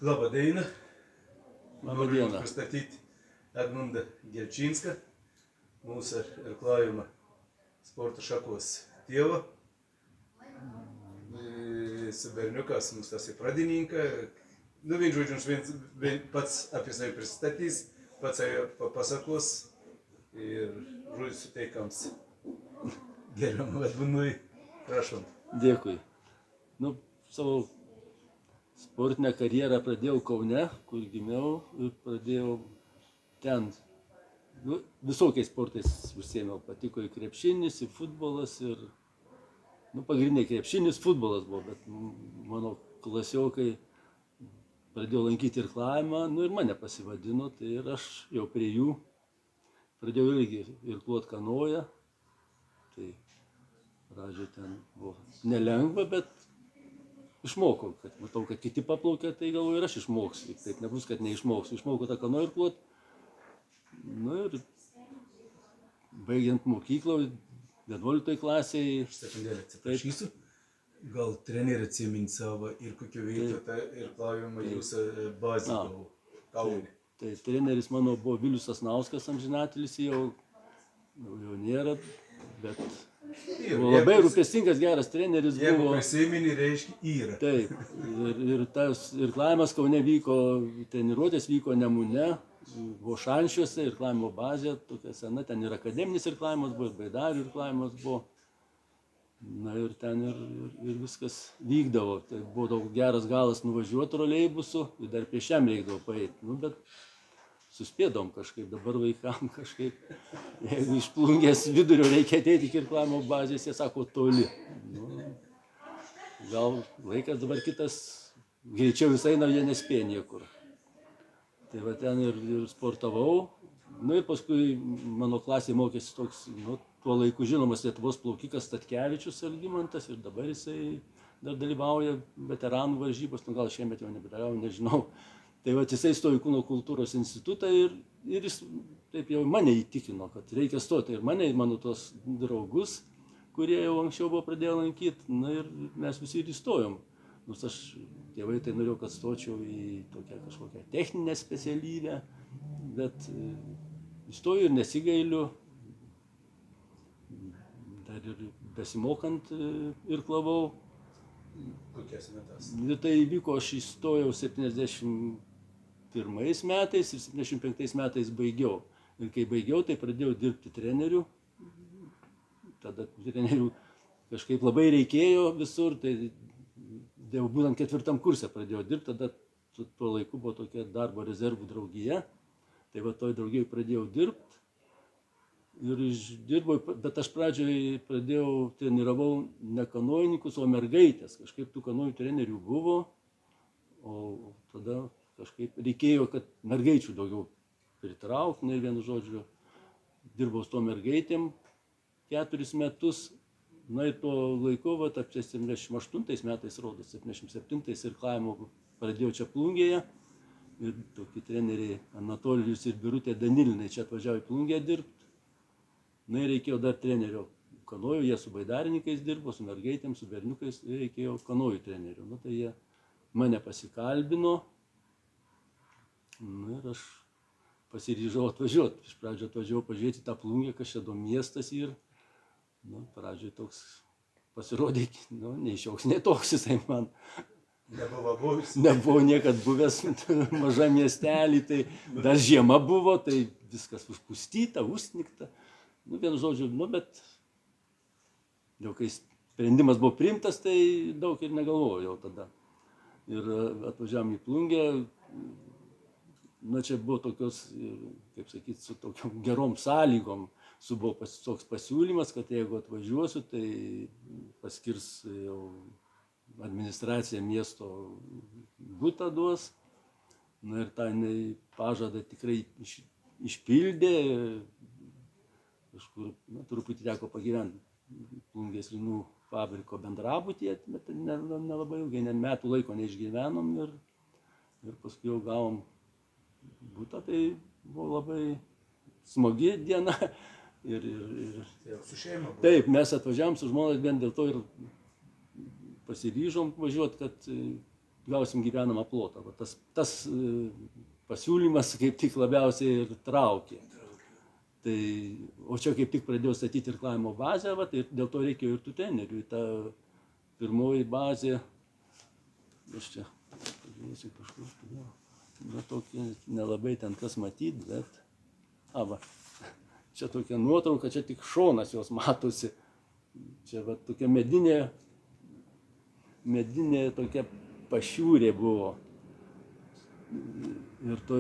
Labą dieną. Labą dieną. Noriu pristatyti Edmundą Gelčinską, mūsų irklavimo sporto šakos tėvą. Su berniukas mūsų tas pradininką. Vien žodžiu, pats apie save pristatys, pats save papasakos ir žodžiu suteikams gerbiamam Edmundui. Prašom. Dėkui. Savo sportinę karjerą pradėjau Kaune, kur gimiau ir pradėjau ten. Visokiais sportais užsiėmiau. Patiko į krepšinis, į futbolas ir pagrindiniai krepšinis, futbolas buvo, bet mano klasiokai pradėjo lankyti irklavimą, ir mane pasivadino, tai ir aš jau prie jų pradėjau irgi irkluot kanoją. Tai pradžioje ten buvo nelengva, bet išmokau, kad matau, kad kiti paplaukia, tai galvoju ir aš išmoksiu. Taip nebus, kad neišmoksiu. Išmokau tą kanoją irkluot. Ir baigiant mokyklą, 11 klasėje. Aš sekundėlę atsiprašysiu. Gal trenerių atsimint savo ir kokio veikia tą irklavimą jūsų bazę Kaune. Tai treneris mano buvo Vilius Sasnauskas, amžinatilis jau nėra, bet buvo labai rūpestingas, geras treneris buvo. Jeigu prisimeni, reiškia yra. Taip, ir tas irklavimas Kaune vyko, treniruotės vyko Nemune, buvo Šančiuose, irklavimo bazė, tokia sena, ten ir akademinis irklavimas buvo, ir baidarių irklavimas buvo. Ir ten ir viskas vykdavo. Tai buvo daug geras galas nuvažiuoti troleibusu ir dar pėsčiam reikdavo paeiti. Bet suspėdom kažkaip, dabar vaikam kažkaip, jeigu iš Plungės vidurio reikia ateiti iki irklavimo bazės, jie sako toli. Gal laikas dabar kitas, greičiau visai jie nespėja niekur. Tai va ten ir sportavau. Ir paskui mano klasėje mokėsi toks, tuo laiku žinomas Lietuvos plaukikas Statkevičius Algimantas ir dabar jisai dar dalyvauja veteranų varžybos, gal šiemet jau nebedalyvauja, nežinau. Tai va jisai stojo į Kūno kultūros institutą ir jis taip jau mane įtikino, kad reikia stoti. Ir mane, mano tos draugus, kurie jau anksčiau buvo pradėję lankyti, ir mes visi ir įstojom. Nors aš tėvai tai norėjau, kad stočiau į tokią kažkokią techninę specialybę, bet įstojau ir nesigailiu. Dar ir besimokant irklavau. Kokias metas? Tai vyko, aš įstojau 71 metais ir 75 metais baigiau. Ir kai baigiau, tai pradėjau dirbti treneriu. Tada trenerių kažkaip labai reikėjo visur, tai jau būtent 4 kurse pradėjau dirbti. Tada tuo laiku buvo tokia darbo rezervų draugija. Tai va toj draugijai pradėjau dirbti. Ir išdirbau, bet aš pradžioje pradėjau, treniravau ne kanojininkus, o mergaitės. Kažkaip tų kanojų trenerių buvo, o tada kažkaip reikėjo, kad mergaičių daugiau pritraukti. Ir vienu žodžiu, dirbau su to mergaitėm 4 metus. Ir tuo laiku, apie 78 metais, rodos, 77 irklavimo pradėjau čia Plungėje. Ir tokie treneriai Anatolijus ir Birutė Danilinai čia atvažiavo į Plungę dirbti. Ir reikėjo dar trenerio kanojų, jie su baidarininkais dirbo, su mergaitėm, su berniukais, ir reikėjo kanojų trenerių. Tai jie mane pasikalbino ir aš pasiryžau atvažiuoti. Iš pradžio atvažiavau pažiūrėti tą Plungę, kas čia miestas ir pradžioje toks pasirodė, nei šioks, nei toks jisai man. Nebuvo niekad buvęs maža miestelį, tai dar žiema buvo, tai viskas užpustyta, užsnigta. Vienu žodžiu, bet jau kai sprendimas buvo priimtas, tai daug ir negalvojau tada. Ir atvažiavom į Plungę, čia buvo tokios, kaip sakyti, su tokiom gerom sąlygom. Buvo toks pasiūlymas, kad jeigu atvažiuosiu, tai paskirs jau administracija miesto butą duos. Ir tą pažadą tikrai išpildė. Kažkur truputį teko pagyventi Plungės linų fabriko bendrabutyje, bet nelabai ilgai, metų laiko neišgyvenom ir paskui jau gavom butą, tai buvo labai smagi diena. Su šeima buvo? Taip, mes atvažiavom su žmona vien dėl to ir pasiryžom važiuoti, kad gausim gyvenamą plotą. Va tas pasiūlymas kaip tik labiausiai ir traukė. Tai, o čia kaip tik pradėjau statyti irklavimo bazę, va, ir dėl to reikėjo ir tų trenerių. Ta pirmoji bazė, aš čia pažiūrėsiu kažkur, tokia nelabai ten kas matyti, bet, va, čia tokia nuotrauka, čia tik šonas jos matosi. Čia va tokia medinė tokia pašiūrė buvo. Ir to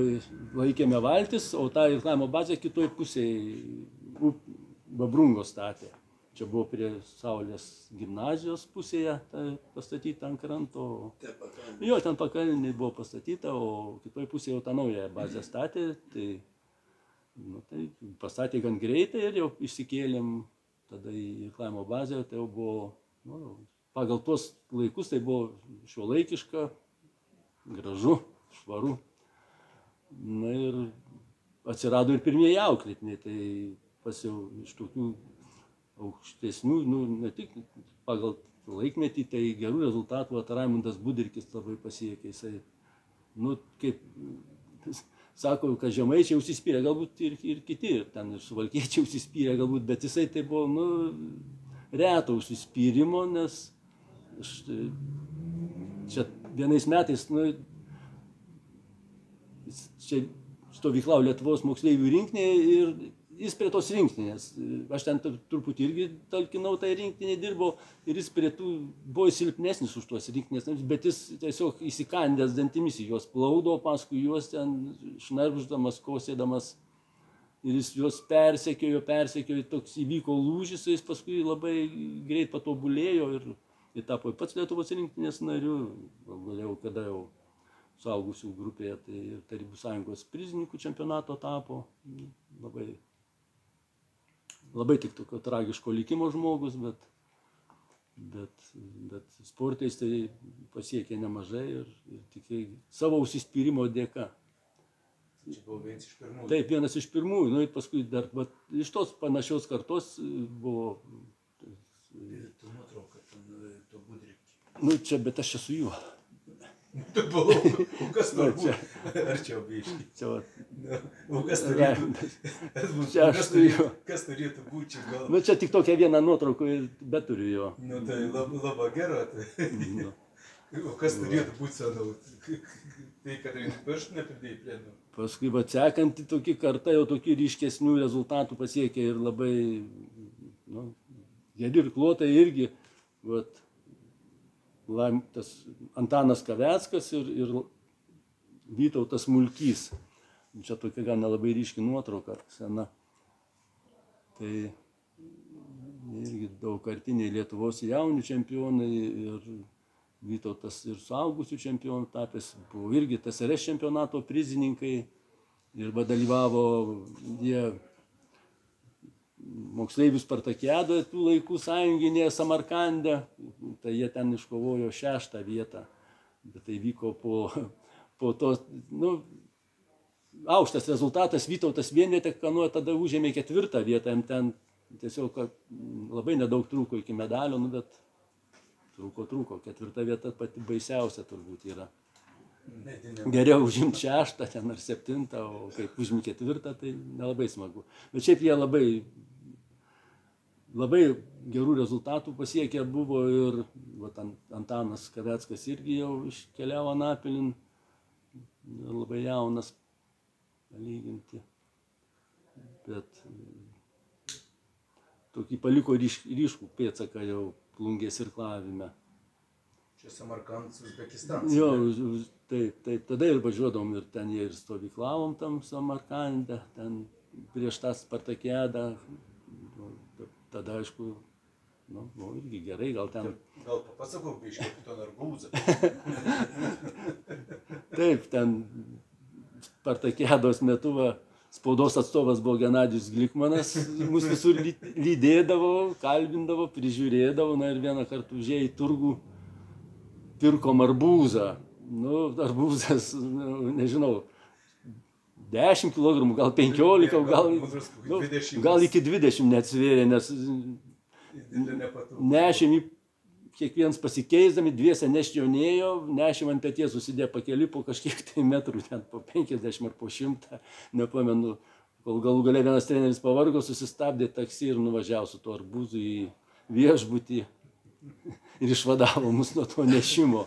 laikėme valtis, o tą irklavimo bazę kitoj pusėje Babrungos statė. Čia buvo prie Saulės gimnazijos pusėje pastatyta ant kranto. Jo, ten pakalniai buvo pastatyta, o kitoj pusėje jau tą naują bazę statė. Tai pastatė gan greitai ir jau išsikėlėm tada į irklavimo bazę. Tai jau buvo, pagal tuos laikus tai buvo šiuolaikiška, gražu, švaru. Na ir atsirado ir pirmieji auklėtiniai, tai pasiau iš tokių aukštesnių, ne tik pagal laikmetį, tai gerų rezultatų Raimundas Budrikis labai pasiekė. Jisai, kaip sako, kad žemaičiai užsispyrė, galbūt ir kiti, ten ir suvalkiečiai užsispyrė galbūt, bet jisai tai buvo, reto užsispyrimo, nes čia vienais metais, čia stovyklavo Lietuvos moksleivių rinktinėje ir jis prie tos rinktinės. Aš ten truputį irgi talkinau tai rinktinėje dirbau ir jis prie tų buvo silpnesnis už tuos rinktinės, bet jis tiesiog įsikandęs dantimis į juos plaudo, paskui juos ten šnarždamas, kosėdamas ir jis juos persekiojo, toks įvyko lūžis, jis paskui labai greit patobulėjo ir tapo pats Lietuvos rinktinės nariu, vėliau kada jau suaugusių grupėje, tai ir Tarybų Sąjungos prizininkų čempionato tapo, labai tik tokio tragiško likimo žmogus, bet sportais tai pasiekė nemažai ir tikrai savo užsispyrimo dėka. Čia buvo vienas iš pirmųjų. Taip, vienas iš pirmųjų, ir paskui dar iš tos panašios kartos buvo. Tu nuotrauka, tu Budrikį. Čia, bet aš čia su juo. Tu buvau, o kas turbūt, arčiau biškai. O kas turėtų būti čia gal? Čia tik tokia viena nuotrauka, bet turiu jo. Tai labai gera. O kas turėtų būti senau? Tai, kad pirštų nepridėjai prie. Paskui sekanti tokia karta jau tokių ryškesnių rezultatų pasiekė ir labai geri irkluotojai irgi. Tas Antanas Kaveckas ir Vytautas Mulkys. Čia tokia gal nelabai ryški nuotrauka sena. Tai irgi daugkartiniai Lietuvos jaunių čempionai ir Vytautas ir suaugusių čempionų tapęs. Buvo irgi TSRS čempionato prizininkai ir dalyvavo jie moksleivių spartakiadoje tų laikų sąjunginėje Samarkande, tai jie ten iškovojo 6. vietą, bet tai vyko po to, aukštas rezultatas, Vytautas vienvietę kanoje tada užėmė 4. vietą, ten tiesiog labai nedaug trūko iki medalio, bet trūko, 4. vieta pati baisiausia turbūt yra. Geriau užimti 6. ten ar 7, o kaip užimti 4, tai nelabai smagu. Bet šiaip jie labai gerų rezultatų pasiekė buvo ir Antanas Kaveckas irgi jau iškeliavo Anapilin, labai jaunas palyginti, bet tokį paliko ryškų pėdsaką jau Plungės irklavime. Čia Samarkandas, Uzbekistanas. Jo, taip, tada ir važiuodavom ir ten jie ir stovyklavom tam Samarkande, ten prieš tą spartakiadą. Tada, aišku, irgi gerai, gal ten... Gal papasakau, biškai, ten arbūzą. Taip, ten spartakiados metu spaudos atstovas buvo Genadijus Glikmanas, mus visur lydėdavo, kalbindavo, prižiūrėdavo, ir vieną kartą užėjo į turgų, pirkom arbūzą. Arbūzas, nežinau, 10 kg, gal 15, gal iki 20 neatsvėrė, nes nešėm į kiekvienas pasikeisdami, dviese nešionėjo, nešėm ant peties, susidėjo pakeli po kažkiek tai metrų, ten po 50 ar po 100, nepamenu, kol galų gale vienas treneris pavargo, susistabdė taksi ir nuvažiavo su tuo arbūzu į viešbutį ir išvadavo mus nuo to nešimo.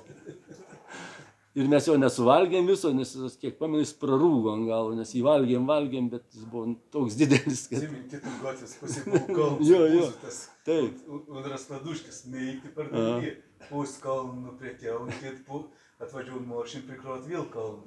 Ir mes jo nesuvalgėm viso, nes, kiek pamenu, jis prarūgo ant galo, nes jį valgėm, bet jis buvo toks didelis, kad... Зимин kitų gatvės pusė kalnas. Jo, taip. Он раскладушкis mėgti per daugį, pus kalnų prekiau, kit atvažiuot mašin prikrot vėl kalnų.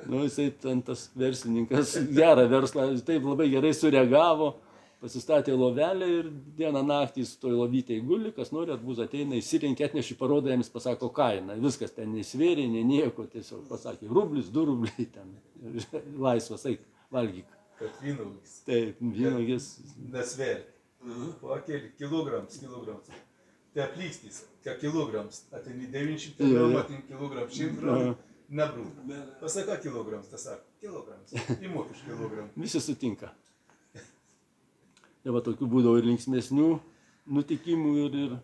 Nu, jisai ten tas verslininkas, gerą verslą, taip labai gerai sureagavo, pasistatė lovelę ir dieną naktį su toj lovytėj guli, kas nori arbūzą ateina, įsirenkia, atneši, parodo, jiems pasako kainą, viskas ten neįsvėrė, nieko, tiesiog pasakė, rublis, 2 rubliai ten, laisvas, eik, valgyk. Kad vynaugis. Taip, vynaugis. Nesvėrė. Pakėlė, kilograms. Tai aplykstys, ką kilograms, ateini 900 gramų, ateini kilograms, 100 gramų, nebrūk. Pasaka kilograms, tas sako, kilograms, įmok iš kilogramų. Visi sutinka. Tai va, tokių būdavo ir linksmesnių nutikimų ir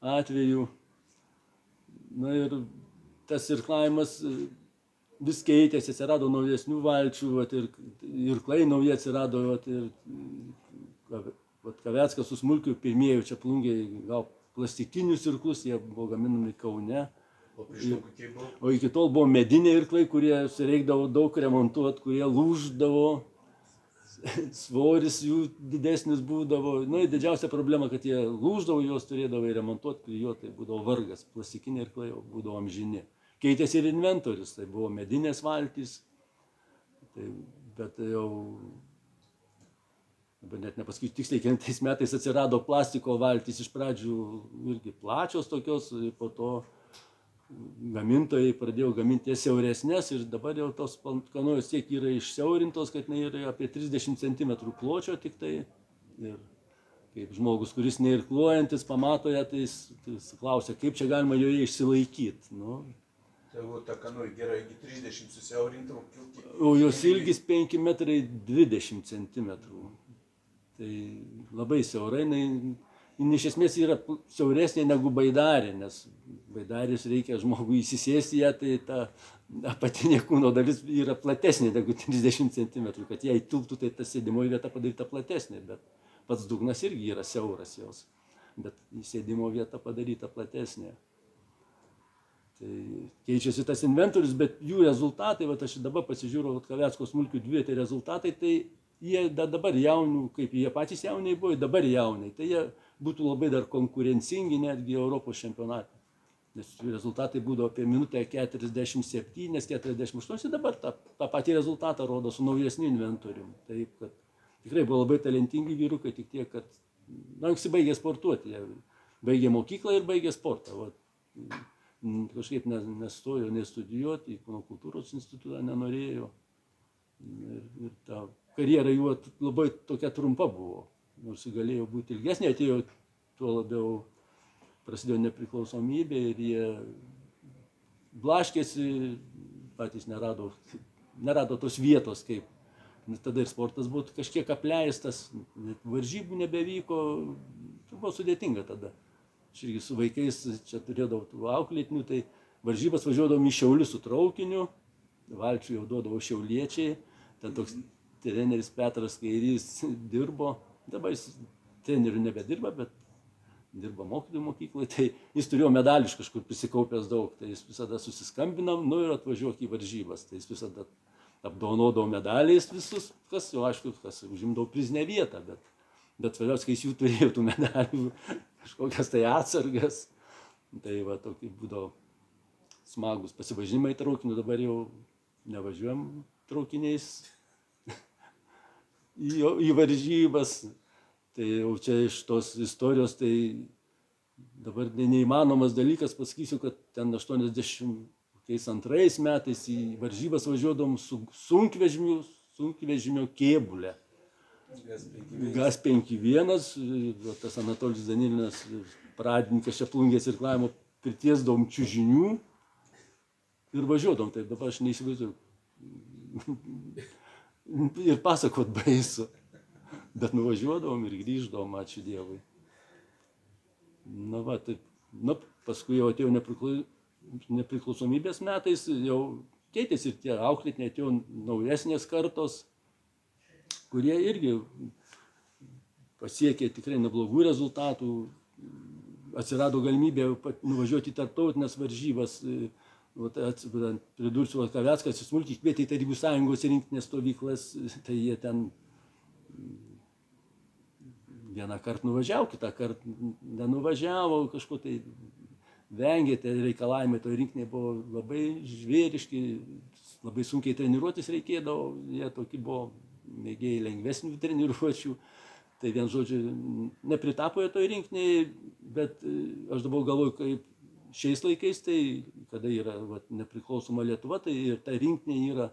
atvejų. Na ir tas irklavimas vis keitėsi, atsirado naujesnių valčių, irklai nauji atsirado, ir Kaveckas su Smulkiu pirmieji čia plungiai gal plastikinius irklus, jie buvo gaminami Kaune. O iki tol buvo mediniai irklai, kurie reikdavo daug remontuoti, kurie lūždavo. Svoris jų didesnis būdavo. Nu, didžiausia problema, kad jie lūždavo, juos turėdavo remontuoti, klijuoti, tai būdavo vargas. Plastikiniai irklai būdavo amžini. Keitėsi ir inventorius, tai buvo medinės valtys. Tai, bet jau, net nepasakysiu tiksliai, kelintais metais atsirado plastiko valtys, iš pradžių irgi plačios tokios, ir po to gamintojai pradėjo gaminti siauresnės ir dabar jau tos kanojos tiek yra išsiaurintos, kad yra apie 30 cm pločio tik tai. Ir kaip žmogus, kuris neirkluojantis, pamato ją, tai jis klausia, kaip čia galima joje išsilaikyti. Nu. Tai ta kanoja gerai, iki 30 susiaurintų. O jos ilgis 5 metrai 20 cm. Tai labai siaurai. Iš esmės yra siauresnė negu baidarė, nes baidarės reikia žmogui įsisėsti ją, tai ta apatinė kūno dalis yra platesnė negu 30 cm, kad jei tilptų, tai ta sėdimoji vieta padaryta platesnė, bet pats dugnas irgi yra siauras jos, bet sėdimo vieta padaryta platesnė. Tai keičiasi tas inventorius, bet jų rezultatai, aš dabar pasižiūriu, Kavecko Smulkių dvivietė rezultatai, tai jie dabar jaunių, kaip jie patys jauniai buvo, dabar jauniai, tai jie būtų labai dar konkurencingi netgi Europos čempionate. Nes rezultatai būdavo apie minutę 47, 48, dabar tą patį rezultatą rodo su naujesniu inventoriumi. Taip, kad tikrai buvo labai talentingi vyrukai, tik tiek, kad anksti baigė sportuoti. Jie baigė mokyklą ir baigė sportą. Kažkaip nestojo nestudijuoti, į Kūno kultūros institutą nenorėjo. Ir ta karjera jų labai tokia trumpa buvo. Nors galėjo būti ilgesnė, atėjo tuo labiau prasidėjo nepriklausomybė ir jie blaškėsi, patys nerado tos vietos, kaip. Nes tada ir sportas buvo kažkiek apleistas, varžybų nebevyko, tai buvo sudėtinga tada. Aš irgi su vaikais čia turėdavau tų auklėtinių, tai varžybas važiuodavom į Šiaulius su traukiniu, valčių jau duodavo šiauliečiai, ten toks treneris Petras Kairys dirbo. Dabar jis trenerių nebedirba, bet dirba mokytojų mokykloje, tai jis turėjo medalių iš kažkur prisikaupęs daug, tai jis visada susiskambinam, ir atvažiuok į varžybas, tai jis visada apdovanodavo medaliais visus, kas jau aišku, kas užimdavo prizinę vietą, bet svarbiausia, kai jis jų turėjo tų medalių, kažkokias tai atsargas, tai va tokie būdavo smagus pasivažinimai traukiniu, dabar jau nevažiuojam traukiniais į varžybas. Tai jau čia iš tos istorijos, tai dabar neįmanomas dalykas, pasakysiu, kad ten 82 metais į varžybas važiuodom su sunkvežimio kėbulė. GAZ 51, tas Anatolijus Danilinas, pradininkas čia plungės irklavimo, pritiesdavom čiužinių ir važiuodom. Taip dabar aš neįsivaizduoju. Ir pasakot baisu. Bet nuvažiuodavom ir grįždavom, ačiū Dievui. Na va, taip Nu, paskui jau atėjo nepriklausomybės metais, jau keitėsi ir tie auklėtiniai, atėjo naujesnės kartos, kurie irgi pasiekė tikrai neblogų rezultatų, atsirado galimybė nuvažiuoti į tarptautinės varžybas. Pridursiu, Kaveckas smulkiai kvietė į Tarybų Sąjungos rinktinės stovyklas, tai jie ten vieną kartą nuvažiavo, kitą kartą nenuvažiavo, kažko tai vengė, tai reikalavimai to rinktinė buvo labai žvėriški, labai sunkiai treniruotis reikėdavo, jie tokie buvo mėgėjai lengvesnių treniruočių. Tai vien žodžiu, nepritapo jo toj rinktinėje, bet aš dabar galvoju, kaip šiais laikais, tai kada yra nepriklausoma Lietuva, tai ir ta rinktinė yra,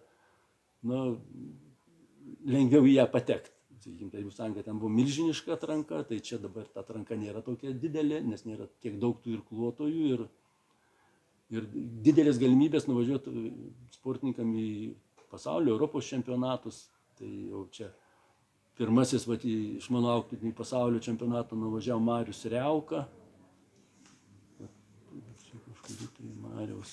lengviau į ją patekti. Sakykime, Tarybų Sąjunga ten buvo milžiniška atranka, tai čia dabar ta atranka nėra tokia didelė, nes nėra tiek daug tų irkluotojų ir didelės galimybės nuvažiuoti sportininkam į pasaulio, Europos čempionatus, tai jau čia. Pirmasis iš mano auklėtinių pasaulio čempionato nuvažiavo Marius Riauka. Kažkurį tai Mariaus.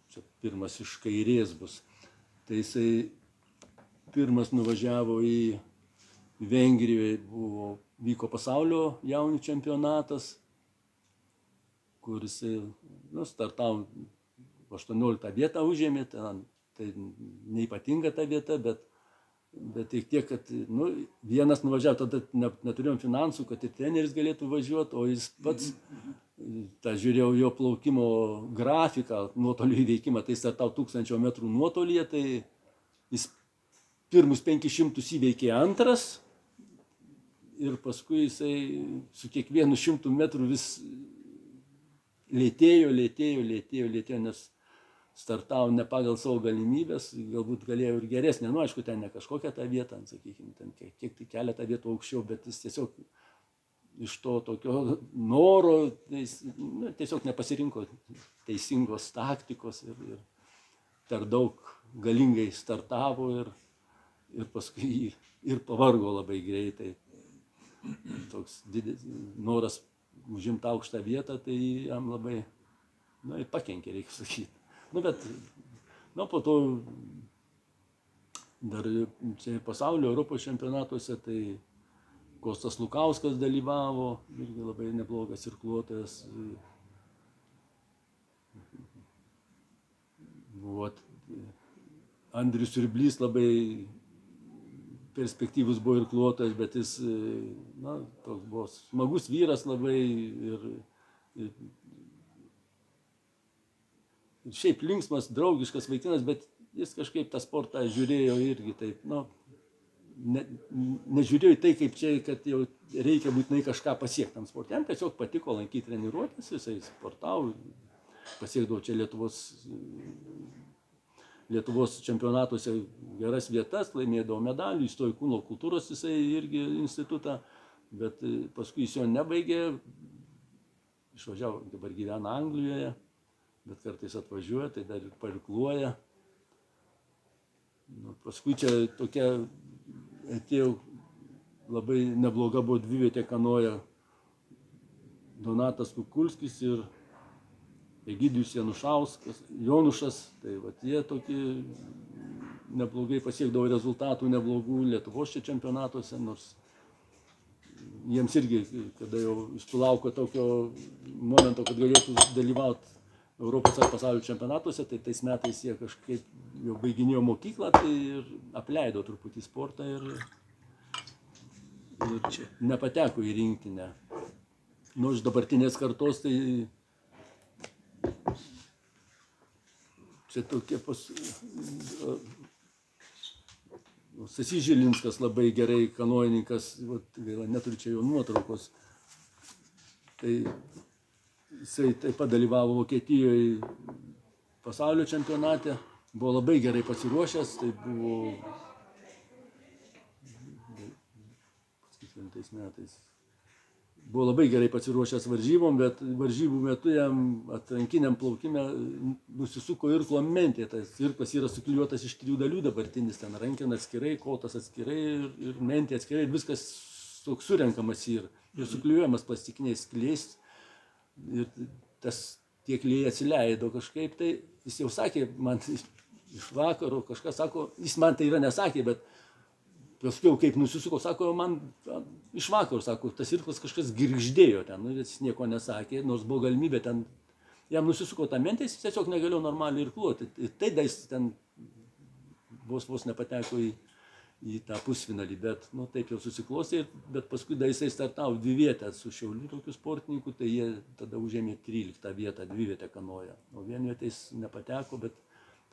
Čia pirmas iš kairės bus. Tai jisai pirmas nuvažiavo į Vengrijoje, vyko pasaulio jaunių čempionatas, kur jisai startavo 18 vietą užėmė, tai neypatinga ta vieta, bet tik tiek, kad vienas nuvažiavo, tada neturėjom finansų, kad ir treneris galėtų važiuoti, o jis pats, žiūrėjau jo plaukimo grafiką, nuotolio įveikimą, tai startavo 1000 metrų nuotolyje, tai jis pirmus 500 įveikė antras ir paskui jisai su kiekvienu 100 metrų vis lėtėjo, nes startavo ne pagal savo galimybės, galbūt galėjo ir geresnė, aišku, ten ne kažkokia ta vieta, sakykime, ten kiek tai keletą vietų aukščiau, bet jis tiesiog iš to tokio noro, tiesiog nepasirinko teisingos taktikos ir per daug galingai startavo ir paskui ir pavargo labai greitai. Toks noras užimti aukštą vietą, tai jam labai, pakenkė, reikia sakyti. Bet, po to dar čia pasaulio Europos čempionatuose, tai Kostas Lukauskas dalyvavo, irgi labai neblogas irkluotojas. Buvo Andrius Siurblys labai perspektyvus buvo irkluotojas, bet jis, toks buvo smagus vyras labai ir šiaip linksmas, draugiškas vaikinas, bet jis kažkaip tą sportą žiūrėjo irgi taip, nežiūrėjo į tai, kaip čia, kad jau reikia būtinai kažką pasiekti tam sportui. Jam tiesiog patiko lankyti treniruotes, jisai sportavo, pasiekdavo čia Lietuvos čempionatuose geras vietas, laimėdavo medalių, įstojo į kūno kultūros jisai irgi institutą, bet paskui jis jo nebaigė, išvažiavo, dabar gyvena Anglijoje, bet kartais atvažiuoja, tai dar ir pairkluoja. Paskui čia tokia atėjo labai nebloga buvo dvivietė kanoja Donatas Kukulskis ir Egidijus Jonušas, tai jie tokie neblogai pasiekdavo rezultatų neblogų Lietuvos čia čempionatuose, nors jiems irgi, kada jau išsulauko tokio momento, kad galėtų dalyvauti Europos ar pasaulio čempionatuose, tai tais metais jie kažkaip jau baiginėjo mokyklą, tai ir apleido truputį sportą ir čia nepateko į rinktinę. Iš dabartinės kartos, tai čia tokie Stasys Žilinskas labai gerai kanojininkas, neturiu čia jo nuotraukos, tai jisai taip pat dalyvavo Vokietijoje pasaulio čempionate, buvo labai gerai pasiruošęs, tai buvo 2009 metais. buvo labai gerai pasiruošęs varžybom, bet varžybų metu jam atrankiniam plaukime nusisuko irklo mentė. Tas irklas yra suklijuotas iš 3 dalių dabartinis, ten rankena atskirai, kotas atskirai ir mentė atskirai, viskas toks surenkamas ir suklijuojamas plastikiniais klijais. Ir tie klijai atsileido kažkaip, tai jis jau sakė man iš vakaro, kažkas sako, jis man tai yra nesakė, bet paskui kaip nusisuko, sako, man iš vakaro, sako, tas irklas kažkas girgždėjo ten, jis nieko nesakė, nors buvo galimybė ten, jam nusisuko tą mentę, jis tiesiog negalėjo normaliai irkluoti. Tai jis ten vos nepateko į tą pusfinalį, bet taip jau susiklostė, bet paskui jisai startavo 2 vietą su Šiauliu tokiu sportininku, tai jie tada užėmė 13 vietą, 2 vietą kanoje. O 1 vietą jis nepateko, bet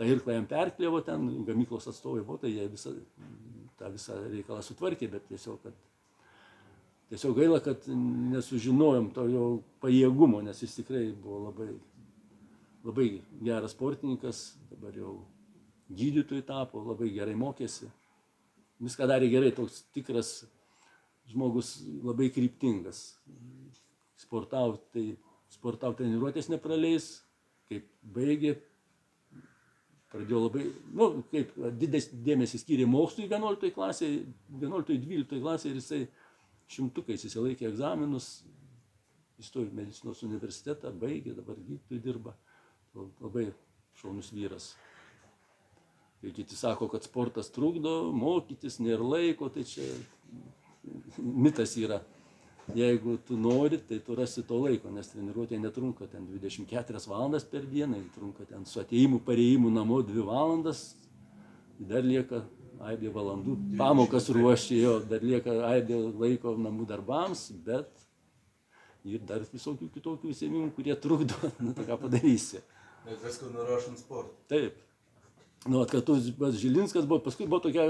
tą irklą jam perklėvo ten, gamyklos atstovai buvo, tai jie tą visą reikalą sutvarkė, bet tiesiog gaila, kad nesužinojom to jo pajėgumo, nes jis tikrai buvo labai geras sportininkas, dabar jau gydytojų tapo, labai gerai mokėsi. Viską darė gerai, toks tikras žmogus, labai kryptingas. Sportavo treniruotės nepraleis, kaip baigė, pradėjo labai, kaip didelis dėmesį skyrė mokslui 11 klasėje, 11-12 klasėje ir jisai 100-kais įsilaikė egzaminus, įstojo į medicinos universitetą, baigė, dabar gydytojų dirba, labai šaunus vyras. Ir kiti sako, kad sportas trukdo, mokytis, nėra laiko, tai čia mitas yra. Jeigu tu nori, tai tu rasi to laiko, nes treniruotė netrunka ten 24 valandas per dieną, trunka ten su atėjimu, parėjimu namo 2 valandas, dar lieka aibė valandų, pamokas ruošė, dar lieka aibė laiko namų darbams, bet ir dar visokių kitokių užsiėmimų, kurie trukdo, tai ką padarysi. Bet viską nurašant sportą. Taip. Kad Žilinskas buvo, paskui buvo tokia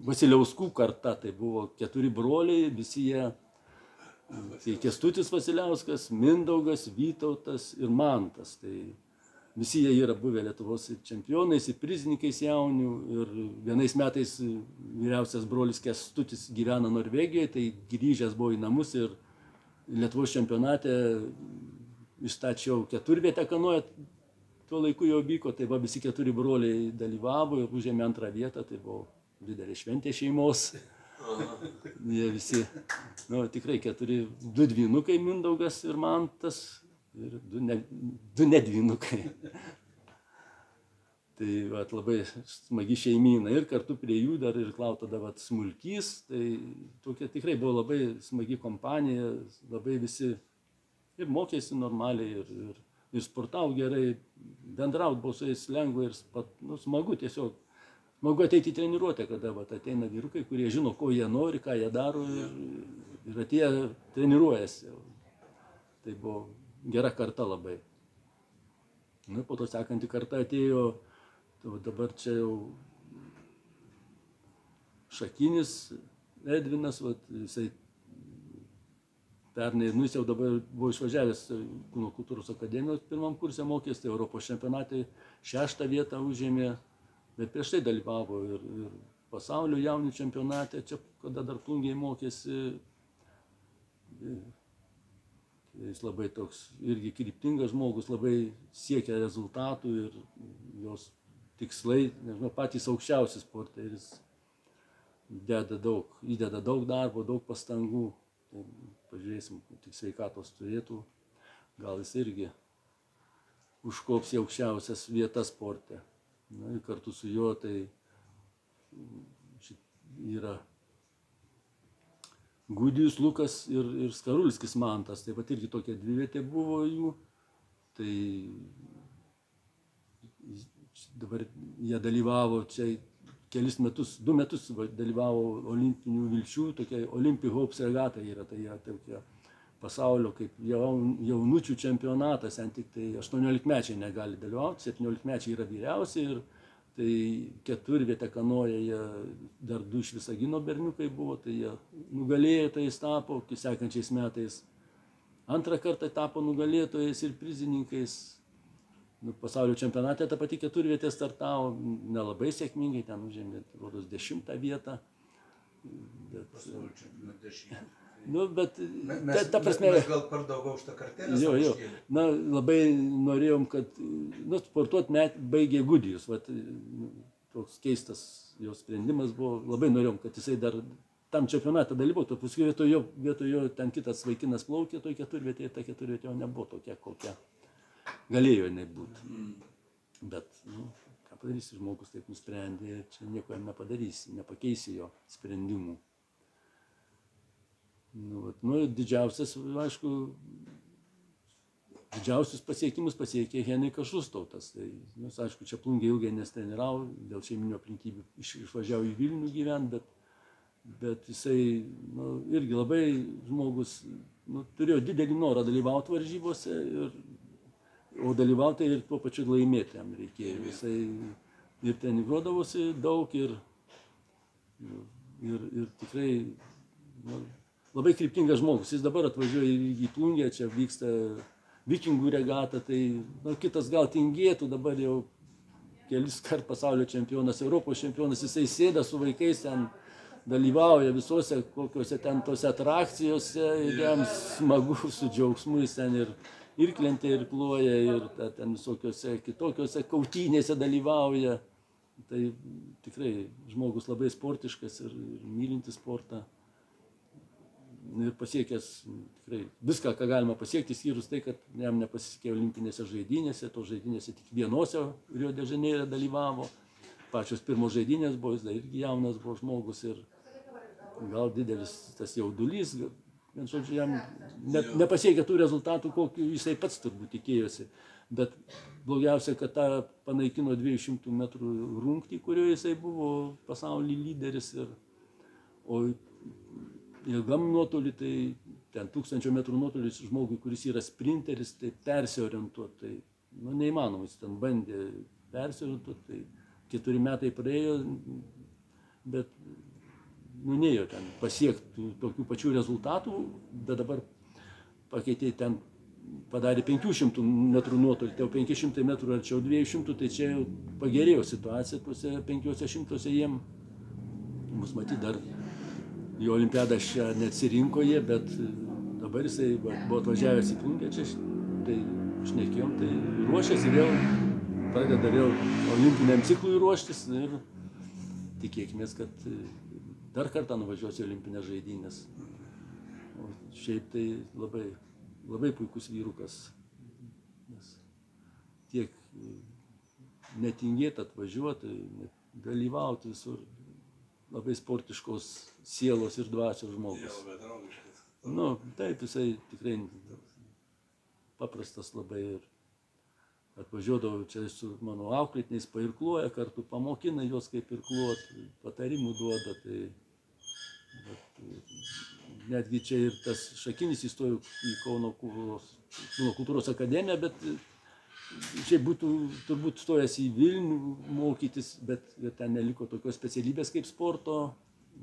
Vasiliauskų karta, tai buvo 4 broliai, visi jie, tai Kęstutis Vasiliauskas, Mindaugas, Vytautas ir Mantas. Tai visi jie yra buvę Lietuvos čempionais ir prizininkais jaunių. Ir vienais metais vyriausias brolis Kęstutis gyvena Norvegijoje, tai grįžęs buvo į namus ir Lietuvos čempionate išstačiau 4 vietę kanoje. Tuo laiku jau vyko, tai visi 4 broliai dalyvavo ir užėmė 2 vietą, tai buvo didelė šventė šeimos. Jie visi, tikrai 2 dvynukai, Mindaugas ir Mantas, ir 2 nedvynukai. Tai labai smagi šeimyna ir kartu prie jų dar ir Klautada Smulkys, tai tokia tikrai buvo labai smagi kompanija, labai visi ir mokėsi normaliai ir sportavo gerai, bendrauti buvo su jais lengva ir smagu tiesiog. Smagu ateiti į treniruotę, kada ateina vyrukai, kurie žino, ko jie nori, ką jie daro ir atėję treniruojasi. Tai buvo gera karta labai. Po to sekanti karta atėjo, dabar čia jau Šakinis Edvinas, jisai pernai, jis jau dabar buvo išvažiavęs Kūno kultūros akademijos 1 kurse mokės, tai Europos čempionate 6 vietą užėmė, bet prieš tai dalyvavo ir pasaulio jaunių čempionate, čia kada dar Plungėje mokėsi. Jis labai toks irgi kryptingas žmogus, labai siekia rezultatų ir jos tikslai, nežinau, patys aukščiausi sporte ir jis įdeda daug darbo, daug pastangų. Pažiūrėsim, tik sveikatos turėtų, gal jis irgi užkops į aukščiausias vietas sporte. Ir kartu su juo tai yra Gudijus Lukas ir Skarulskis Mantas, tai irgi tokia 2 vietė buvo jų, tai dabar jie dalyvavo čia kelis metus, 2 metus dalyvavo olimpinių vilčių, tokia Olympic Hopes regata yra, tai yra tokia pasaulio kaip jaunučių čempionatas, ten tik tai 18-mečiai negali dalyvauti, 17-mečiai yra vyriausiai ir tai 4 vietę kanoje jie dar 2 iš Visagino berniukai buvo, tai jie nugalėtojais tapo, sekančiais metais 2 kartą tapo nugalėtojais ir prizininkais. Pasaulio čempionate ta pati 4 vietė startavo, nelabai sėkmingai, ten užėmė, rodos, 10 vietą. Pasaulio čempionate 10. Nu, bet Mes prasme... Mes gal per daug už tą kartelę Jo. užkėlė. Na, labai norėjom, kad, sportuot baigė Gudijus, toks keistas jo sprendimas buvo, labai norėjom, kad jisai dar tam čempionatą dalyvautų, paskui vietoj jo ten kitas vaikinas plaukė, toj keturvietėje, ta keturvietė jau nebuvo tokia, kokia galėjo jinai būti. Bet, ką padarysi, žmogus taip nusprendė, čia nieko jam nepadarysi, nepakeisi jo sprendimų. Didžiausias, aišku, didžiausius pasiekimus pasiekė Henrikas Šustautas. Tai, aišku, čia Plungėje ilgai nestreniravo, dėl šeiminių aplinkybių išvažiavo į Vilnių gyventi, bet jisai irgi labai žmogus turėjo didelį norą dalyvauti varžybose, o dalyvauti ir tuo pačiu laimėti jam reikėjo. Jisai ir treniruodavosi daug ir tikrai labai kryptingas žmogus. Jis dabar atvažiuoja į Plungę, čia vyksta vikingų regata, tai kitas gal tingėtų, dabar jau kelis kart pasaulio čempionas, Europos čempionas, jisai sėda su vaikais, ten dalyvauja visose kokiuose ten tose atrakcijose ir jam smagu su džiaugsmu, jis ten ir klentė, ir ploja, ir ten visokiuose kitokiuose kautynėse dalyvauja. Tai tikrai žmogus labai sportiškas ir mylintis sportą. Ir pasiekęs tikrai viską, ką galima pasiekti, skyrus tai, kad jam nepasisekė olimpinėse žaidynėse, tos žaidynėse tik vienose Rio de Žaneire dalyvavo. Pačios pirmos žaidynės buvo, jis irgi jaunas buvo žmogus ir gal didelis tas jaudulys, žodžiu, jam nepasiekė tų rezultatų, kokių jisai pats turbūt tikėjosi. Bet blogiausia, kad tą panaikino 200 metrų rungtį, kurioje jisai buvo pasaulio lyderis, o ilgam nuotolį, tai ten 1000 metrų nuotolis žmogui, kuris yra sprinteris, tai persiorientuoti, tai neįmanoma, jis ten bandė persiorientuoti, tai 4 metai praėjo, bet nėjo ten pasiekti tokių pačių rezultatų, bet dabar pakeitė ten, padarė 500 metrų nuotolį, tai jau 500 metrų arčiau 200, tai čia jau pagerėjo situacija tuose 500 jiem, mus matyti dar. Į olimpiadą čia neatsirinko jie, bet dabar jisai buvo atvažiavęs į Plungę, čia tai šnekėjom, tai ruošiasi vėl, pradeda vėl olimpiniam ciklui ruoštis ir tikėkime, kad dar kartą nuvažiuos į olimpinės žaidynės. O šiaip tai labai puikus vyrukas, nes tiek netingėti atvažiuoti, dalyvauti visur. Labai sportiškos sielos ir dvasios žmogus. Taip, jisai tikrai paprastas labai ir atvažiuodavo čia su mano auklėtiniais, pairkluoja kartu, pamokina juos kaip irkluoti, patarimų duoda. Netgi čia ir tas Šakinis įstojo į Kauno kultūros akademiją, bet šiaip būtų turbūt stojęs į Vilnių mokytis, bet ten neliko tokios specialybės kaip sporto.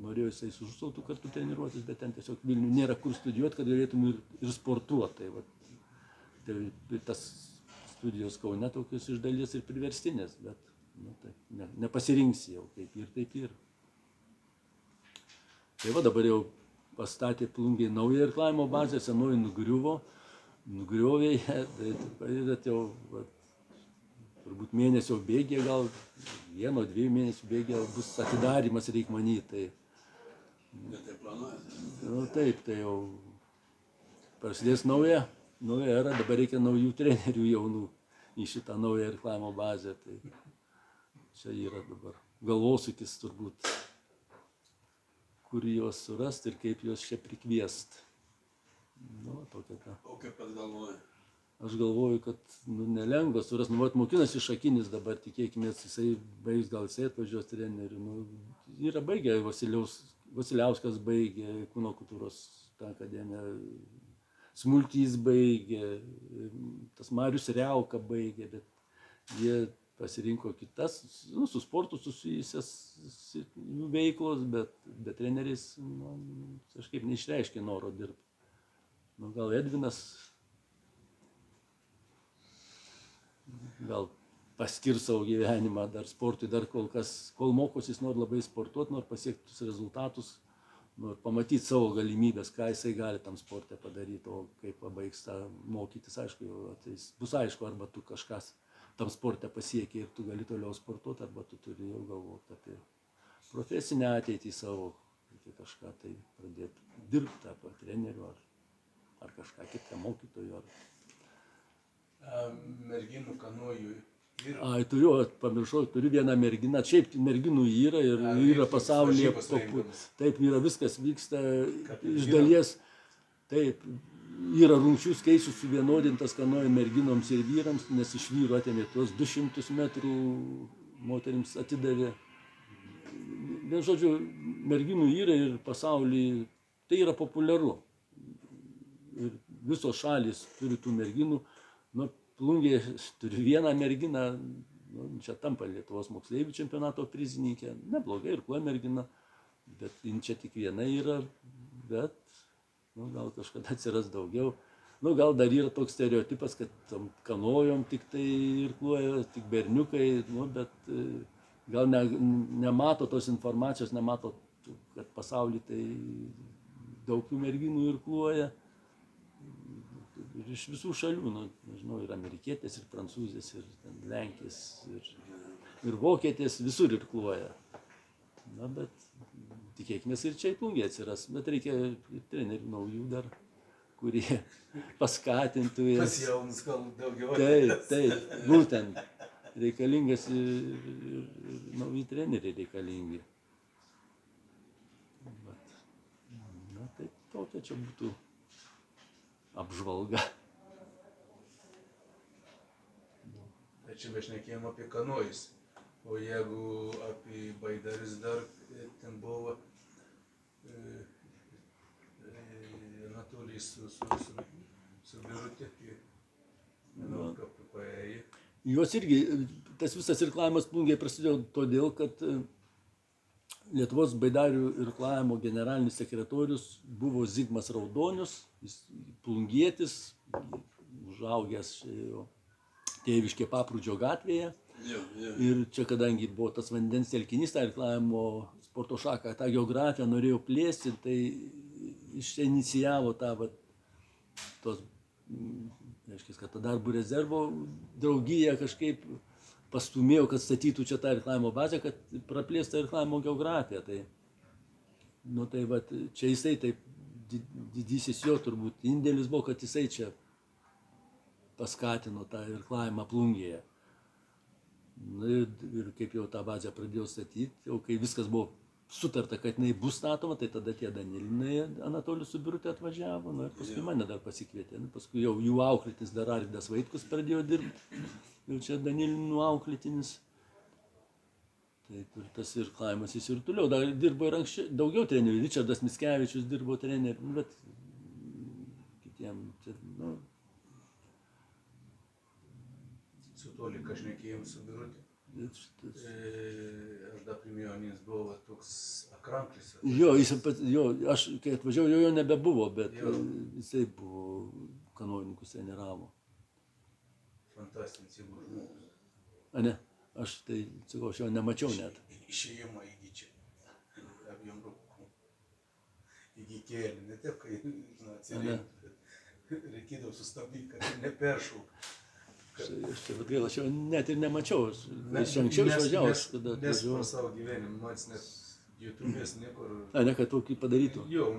Norėjo jisai su Šustautu kartu treniruotis, bet ten tiesiog Vilnių nėra kur studijuoti, kad galėtum ir sportuoti. Tai tas studijos Kaune tokios iš dalies ir priverstinės, bet nepasirinksi jau taip ir. Tai dabar jau pastatė Plungėje naują irklavimo bazę, senoji nugriovė ją, tai jau turbūt mėnesio bėgė, gal 1-2 mėnesių bėgė bus atidarymas, reik manyti. Taip, tai jau prasidės nauja era, dabar reikia naujų trenerių jaunų į šitą naują irklavimo bazę. Tai čia yra dabar galvosūkis turbūt, kur juos surasti ir kaip juos čia prikviesti. O kaip pats galvoji? Aš galvoju, kad nelengva surasti. Mokinasi Šakinis dabar, tikėkime, jisai baigs, gal jisai atvažiuos trenerių. Yra baigę, Vasiliauskas baigė, Kūno kultūros akademiją, Smulkys baigė, tas Marius Riauka baigė, bet jie pasirinko kitas, su sportu susijusias veiklos, bet treneris kažkaip neišreiškė noro dirbti. Gal Edvinas gal paskirs savo gyvenimą dar sportui, dar kol mokosi, jis nori labai sportuoti, nori pasiekti rezultatus, nu, pamatyti savo galimybės, ką jisai gali tam sporte padaryti, o kaip pabaigs tą mokytis, aišku, tai bus aišku, arba tu kažkas tam sporte pasiekia ir tu gali toliau sportuoti, arba tu turi jau galvoti apie profesinę ateitį savo, kažką tai pradėti dirbti, arba treneriu, ar kažką kitą mokytoju. Merginų kanojų yra? Ai, pamiršau, turiu vieną merginą, šiaip merginų yra ir yra pasaulyje, taip, yra viskas vyksta iš dalies, taip, yra rungčių skaičius suvienodintas kanojų merginoms ir vyrams, nes iš vyrų atėmė tuos 200 metrų, moterims atidavė. Vien žodžiu, merginų yra ir pasaulyje, tai yra populiaru. Ir visos šalys turi tų merginų. Nu, Plungėje turi vieną merginą, nu, čia tampa Lietuvos moksleivių čempionato prizininkė, neblogai, irkluoja mergina, bet čia tik viena yra, bet nu, gal kažkada atsiras daugiau. Nu, gal dar yra toks stereotipas, kad tam kanojom tik tai irkluoja, tik berniukai, nu, bet gal nemato tos informacijos, nemato, kad pasaulyje tai daug tų merginų irkluoja. Ir iš visų šalių, nu, nežinau, ir amerikietės, ir prancūzės, ir lenkės, ir vokietės, visur irkluoja. Na, bet tikėkime ir čia į Plungę atsiras, bet reikia trenerių naujų dar, kurie paskatintų jas. Pas jaunus gal daugiau. Taip, būtent reikalingas ir nauji treneriai reikalingi. Bet, na, taip, tokia čia būtų apžvalga. Bet čia mes šnekėjom apie kanojus, o jeigu apie baidaris dar ten buvo Anatolijus su Birutė, nežinau, kaip paėjo. Jos irgi, tas visas irklavimas Plungėje prasidėjo todėl, kad Lietuvos baidarių irklavimo generalinis sekretorius buvo Zigmas Raudonius, jis plungietis, užaugęs tėviškė Paprūdžio gatvėje. Ir čia, kadangi buvo tas vandens telkinys, tą irklavimo sporto šaką, tą geografiją norėjo plėsti, tai jis inicijavo tą, reiškia, kad tą darbų rezervo draugiją kažkaip pastumėjo, kad statytų čia tą irklavimo bazę, kad praplėstų irklavimo geografiją. Tai, nu, tai čia jisai taip, didysis jo turbūt indėlis buvo, kad jisai čia paskatino tą irklavimą Plungėje. Ir kaip jau tą bazę pradėjo statyti, jau kai viskas buvo sutarta, kad jinai bus statoma, tai tada tie Danilinai Anatolijus su Birutė atvažiavo, ir paskui mane dar pasikvietė. Paskui jau jų auklėtis dar Arvydas Vaitkus pradėjo dirbti. Jau čia Danilinų auklėtinis. Taip, ir tas irklavimas jis ir toliau. Dar dirbo ir anksčiau, daugiau trenerių. Ričardas Mickevičius dirbo treneriu, bet kitiem čia, nu. Su Tolika šnekėjom su Birutė. Aš dar primėjau, jis buvo toks akranklis. Jo, aš kai atvažiavau, jo nebebuvo, bet jisai buvo kanonininkus treniravo. Fantastinis jeigu žmogus. A ne, aš tai, sakau, aš jo nemačiau net. Išėjimą įgy čia, abiem rūkų, įgy kėlį, ne taip, kai atsirinkti, bet reikėdavo sustabdyti, kad neperšauk. Aš čia gaila, aš jo net ir nemačiau, aš anksčiau išvažiavau. Mes pro savo gyvenimą, mats net YouTube'ės niekur. A, ne, kad tokį padarytų. Jo,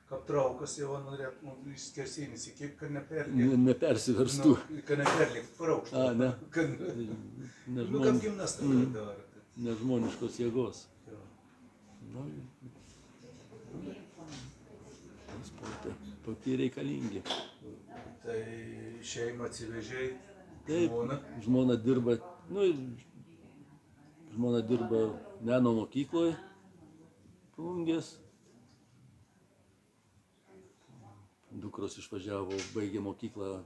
kaip traukas jau norėtų skersinis, kad neperlėktų. Nepersiverstų. Kad neperlėktų paraukštą. A, ne. Nu, kaip gimnastai daro. Nežmoniškos jėgos. Sportai tokie reikalingi. Tai šeimą atsivežėjai, žmona? Žmona dirba, žmona dirba meno mokykloje, Plungės. Dukros išvažiavo, baigė mokyklą,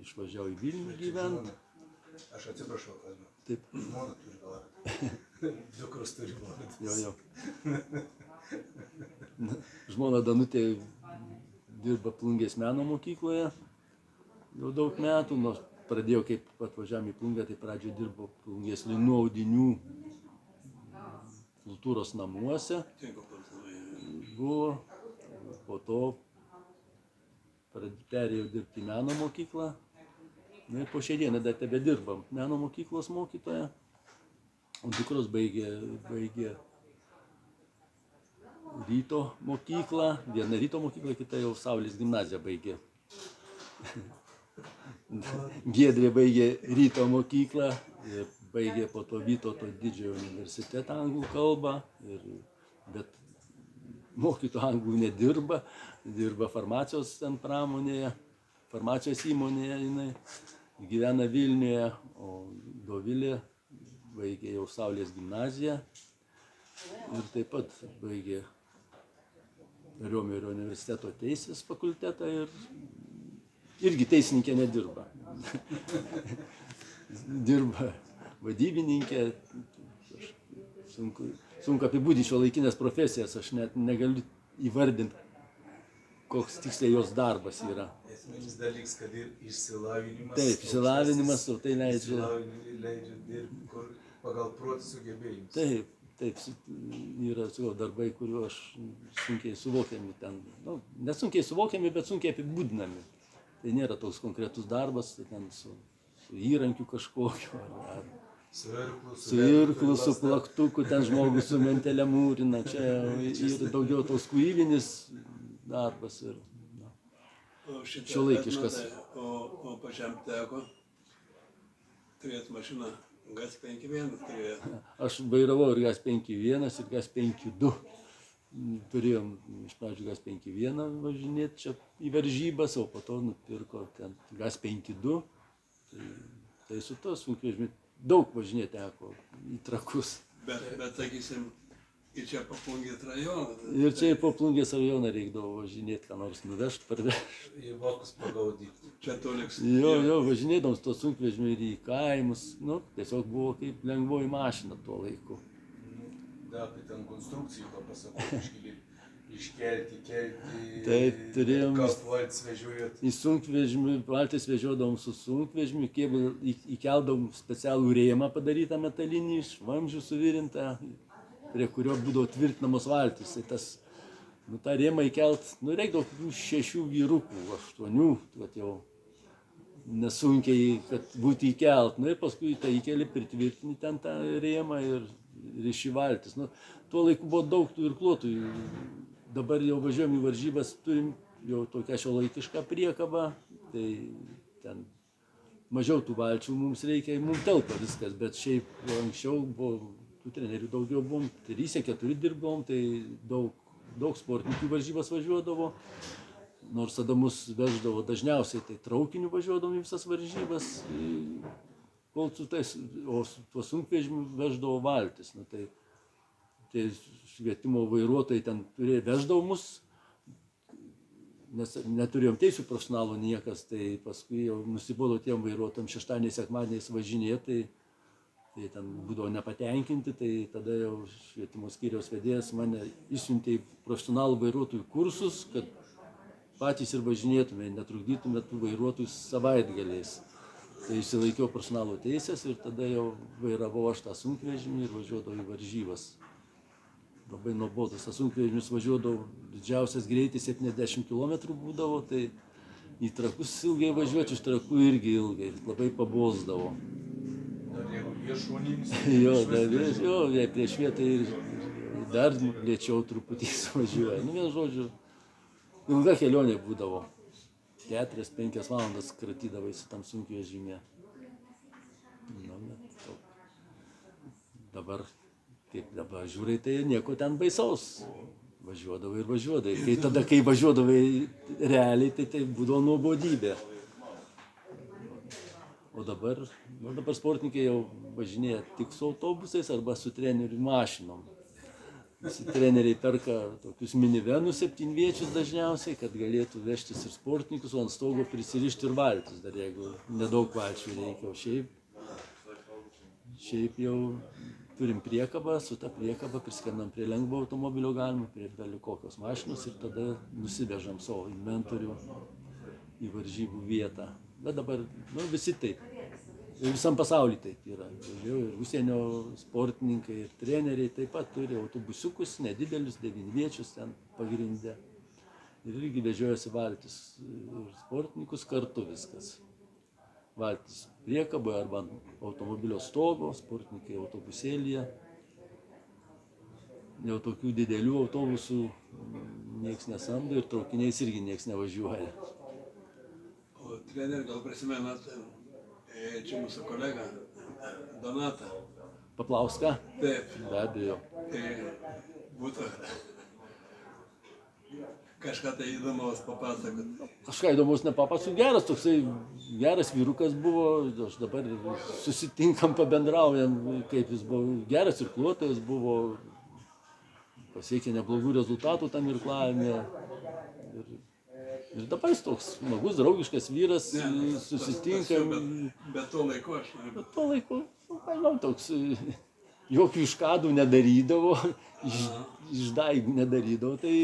išvažiavo į Vilnių gyventi. Aš atsiprašau, kad taip. Žmona turi vardą. Dukros turi vardą. Jo. Žmona Danutė dirba Plungės meno mokykloje jau daug metų. Nors pradėjau, kaip atvažiavome į Plungę, tai pradžioje dirbo Plungės linų audinių kultūros namuose. buvo, po to perėjau dirbti į meno mokyklą. Na ir po šiai dieną dar tebedirbam meno mokyklos mokytoja. O dukros baigė ryto mokyklą, viena ryto mokykla, kita jau Saulės gimnaziją baigė. Giedrė baigė ryto mokyklą ir baigė po to Vytauto didžiojo universitetą anglų kalbą, bet mokytojų anglų nedirba, dirba farmacijos pramonėje, farmacijos įmonėje jinai, gyvena Vilniuje, o Dovilė baigė jau Saulės gimnaziją ir taip pat baigė Riomerio universiteto teisės fakultetą ir irgi teisininkė nedirba. Dirba vadybininkė, sunku apibūdinti šiuolaikinės profesijas, aš net negaliu įvardinti, koks tiksliai jos darbas yra. Esminis dalykas, kad ir išsilavinimas. Taip, išsilavinimas, o tai leidžia dirbti pagal protų sugebėjimus. Taip, yra darbai, kuriuo aš sunkiai suvokiami ten, nesunkiai suvokiami, bet sunkiai apibūdinami. Tai nėra toks konkretus darbas, tai ten su įrankiu kažkokiu, ar su irklu, su plaktuku, ten žmogus su mentelė mūrina, čia yra daugiau toks kūrybinis darbas ir šiuolaikiškas. O pačiam teko turėti mašiną GAZ-51 turėjo. Aš vairavau ir GAZ-51 ir GAZ-52. Turėjom iš pradžių GAZ-51 važinėti čia į varžybas, o po to nupirko ten GAZ-52. Tai su to sunkvežimiu daug važinėti teko į Trakus. Bet sakysim, ir čia po Plungės rajoną. Ir čia po Plungės rajoną reikdavo važinėti, ką nors nuvežti, parvežti. Į vokus pagaudyti. Čia toliks. Jo, važinėdams to sunkvežimiu ir į kaimus. Tiesiog buvo kaip lengvoji mašina tuo laiku. Da, apie ten konstrukcijų papasakoti, iškelti, Taip, turėjom valtis vežiojot. Į sunkvežimį, valtis vežiodavom su sunkvežimiu, įkeldavom specialų rėmą padarytą metalinį, iš vamzdžių suvirintą, prie kurio būdavo tvirtinamos valtis. Tai tą rėmą įkelt, reikdavo 6 vyrukų, 8, kad jau nesunkiai, kad būti įkelt. Ir paskui tą įkelį pritvirtinti ten tą rėmą ir iš į valtis. Tuo laiku buvo daug tų irkluotojų. Dabar jau važiuojam į varžybas, turim jau tokią šiuolaikišką priekabą, tai ten mažiau tų valčių mums reikia, mums telpa viskas, bet šiaip anksčiau buvo, tų trenerių daugiau buvom, 3-4 dirbom, tai daug sportininkų varžybas važiuodavo, nors tada mus veždavo dažniausiai, tai traukiniu važiuodavom į visas varžybas, o tuo sunkvežimiu veždavo valtis. Tai švietimo vairuotojai ten veždavo mus, nes neturėjom teisių profesionalų niekas, tai paskui jau nusibodo tiem vairuotojams šeštadieniais, sekmadieniais važinėti, tai ten būdavo nepatenkinti, tai tada jau švietimo skyriaus vedėjas mane išsiuntė į profesionalų vairuotojų kursus, kad patys ir važinėtume, netrukdytume tų vairuotojų savaitgaliais. Tai išsilaikiau profesionalų teisės ir tada jau vairavau aš tą sunkvežimį ir važiuodavau į varžybas. Labai nuobodus, tas sunkvežimis važiuodavo, didžiausias greitis 70 km būdavo, tai į Trakus ilgai važiuoti, iš Trakų irgi ilgai, labai pabosdavo. Dar jeigu viešuonims... Jo, prieš vietą ir dar lėčiau truputį važiuoja. Vien žodžiu, ilga kelionė būdavo. 4-5 valandas kratydavaisi tam sunkvežimė. Dabar žiūrai, tai nieko ten baisaus. Važiuodavai. Kai važiuodavai realiai, tai būdavo nuobodybė. O dabar sportininkai jau važinėja tik su autobusais arba su trenerių mašinom. Visi treneriai perka tokius minivenus 7viečius dažniausiai, kad galėtų vežtis ir sportininkus, o ant stogo prisirišti ir valtis, dar jeigu nedaug valčių reikia. O šiaip jau turim priekabą, su ta priekaba priskambinam prie lengvo automobilio galima, prie belių kokios mašinos ir tada nusivežam savo inventorių į varžybų vietą. Bet dabar visi taip. Ir visam pasaulyje taip yra. Ir užsienio sportininkai ir treneriai taip pat turi autobusiukus, nedidelius, 9-viečius ten pagrindę. Ir irgi vežiojasi valtis ir sportininkus kartu viskas. Valtis priekaboje arba automobilio stogo, sportininkai autobusėlyje. Jau tokių didelių autobusų nieks nesamdo ir traukiniais irgi nieks nevažiuoja. O treneri, gal prisimenat, čia mūsų kolega Donatą. Paplauską? Taip. Be abejo. Tai būtų kažką tai įdomaus papasakot. Kažką įdomaus nepapasakosiu, geras toksai, geras vyrukas buvo, aš dabar susitinkam, pabendraujam, kaip jis buvo, geras irkluotojas buvo, pasiekė neblogų rezultatų tam irklavime. Ir dabar jis toks smagus, draugiškas vyras, susitinkam. Bet to laiku aš. Bet to laiku, nežinau, toks, jokių iškadų nedarydavo, išdaigų nedarydavo, tai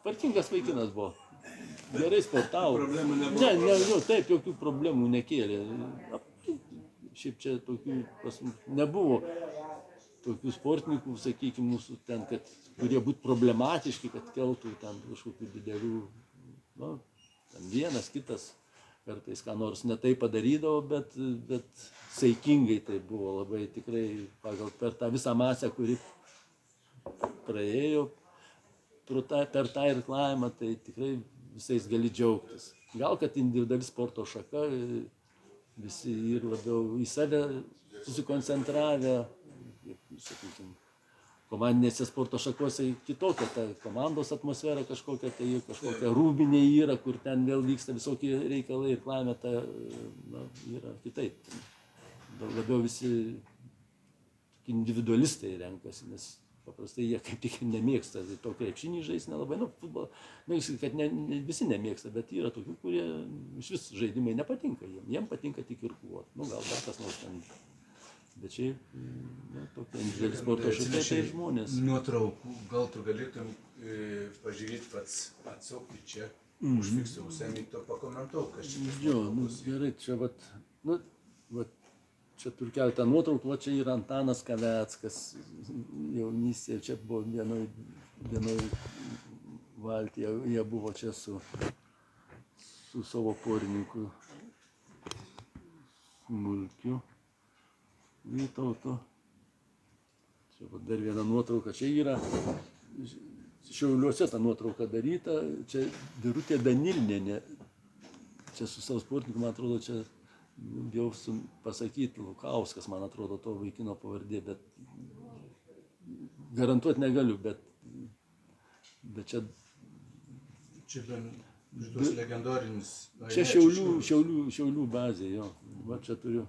tvarkingas vaikinas buvo. Gerai sportavo. Problemų nebuvo. Ne, taip, jokių problemų nekėlė. Šiaip čia tokių nebuvo tokių sportininkų, sakykime, mūsų ten, kad kurie būtų problematiški, kad keltų ten kažkokių didelių, nu, ten vienas, kitas kartais ką nors ne tai padarydavo, bet saikingai tai buvo labai tikrai per tą visą masę, kuri praėjo per tą irklavimą, tai tikrai visais gali džiaugtis. Gal, kad individuali sporto šaka, visi ir labiau į save susikoncentravę, sakykime, komandinėse sporto šakose kitokia ta komandos atmosfera kažkokia, tai kažkokia rūbinė yra, kur ten vėl vyksta visokie reikalai ir irklavime ta, na, yra kitaip. Labiau visi individualistai renkasi, nes paprastai jie kaip tik nemėgsta to krepšinį žaisti nelabai, nu, futbolą, kad visi nemėgsta, bet yra tokių, kurie iš vis žaidimai nepatinka jiems, jiems patinka tik irkluoti, nu, gal dar kas nors ten, bet šiaip, nu, tokia individuali sporto šaka, tai žmonės. Nuotraukų, gal tu galėtum pažiūrėti pats, atsukti čia, užfiksuoti, seniai to pakomentau, kas čia tas Jo, nu, gerai, čia vat, nu, vat, čia turiu keletą nuotraukų, va čia yra Antanas Kaveckas, jaunystėje, čia buvo vienoj valtyje, jie buvo čia su savo porininku Smulkiu, Vytautu. Čia va dar viena nuotrauka, čia yra Šiauliuose ta nuotrauka daryta, čia Birutė Danilnienė, čia su savo sportininku, man atrodo, čia jau pasakyti, Lukauskas, man atrodo, to vaikino pavardė, bet garantuoti negaliu, bet čia... Čia šitos legendarinis... Čia Šiaulių bazė, jo, va čia turiu.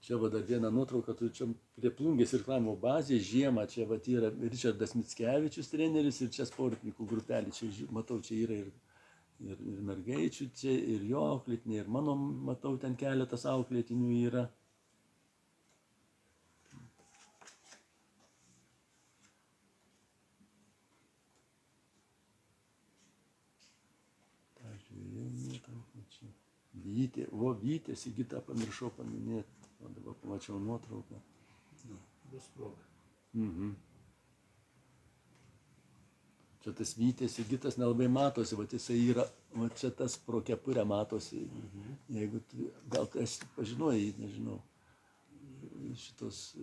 Čia va dar vieną nuotrauką, čia prie Plungės irklavimo bazės žiemą, čia va yra Ričardas Mickevičius treneris ir čia sportininkų grupelė, čia matau, čia yra ir mergaičių, čia ir jo auklėtiniai, ir mano, matau, ten keletas auklėtinių yra. Ta žiūrėjau nuotrauką čia. Vytė, Vytė, Sigita pamiršau paminėti. O dabar pamačiau nuotrauką. Bus proga. Čia tas Vytės Sigitas nelabai matosi, va jisai yra, va čia tas pro kepurę matosi. Jeigu tu, gal aš pažinojai, nežinau, šitos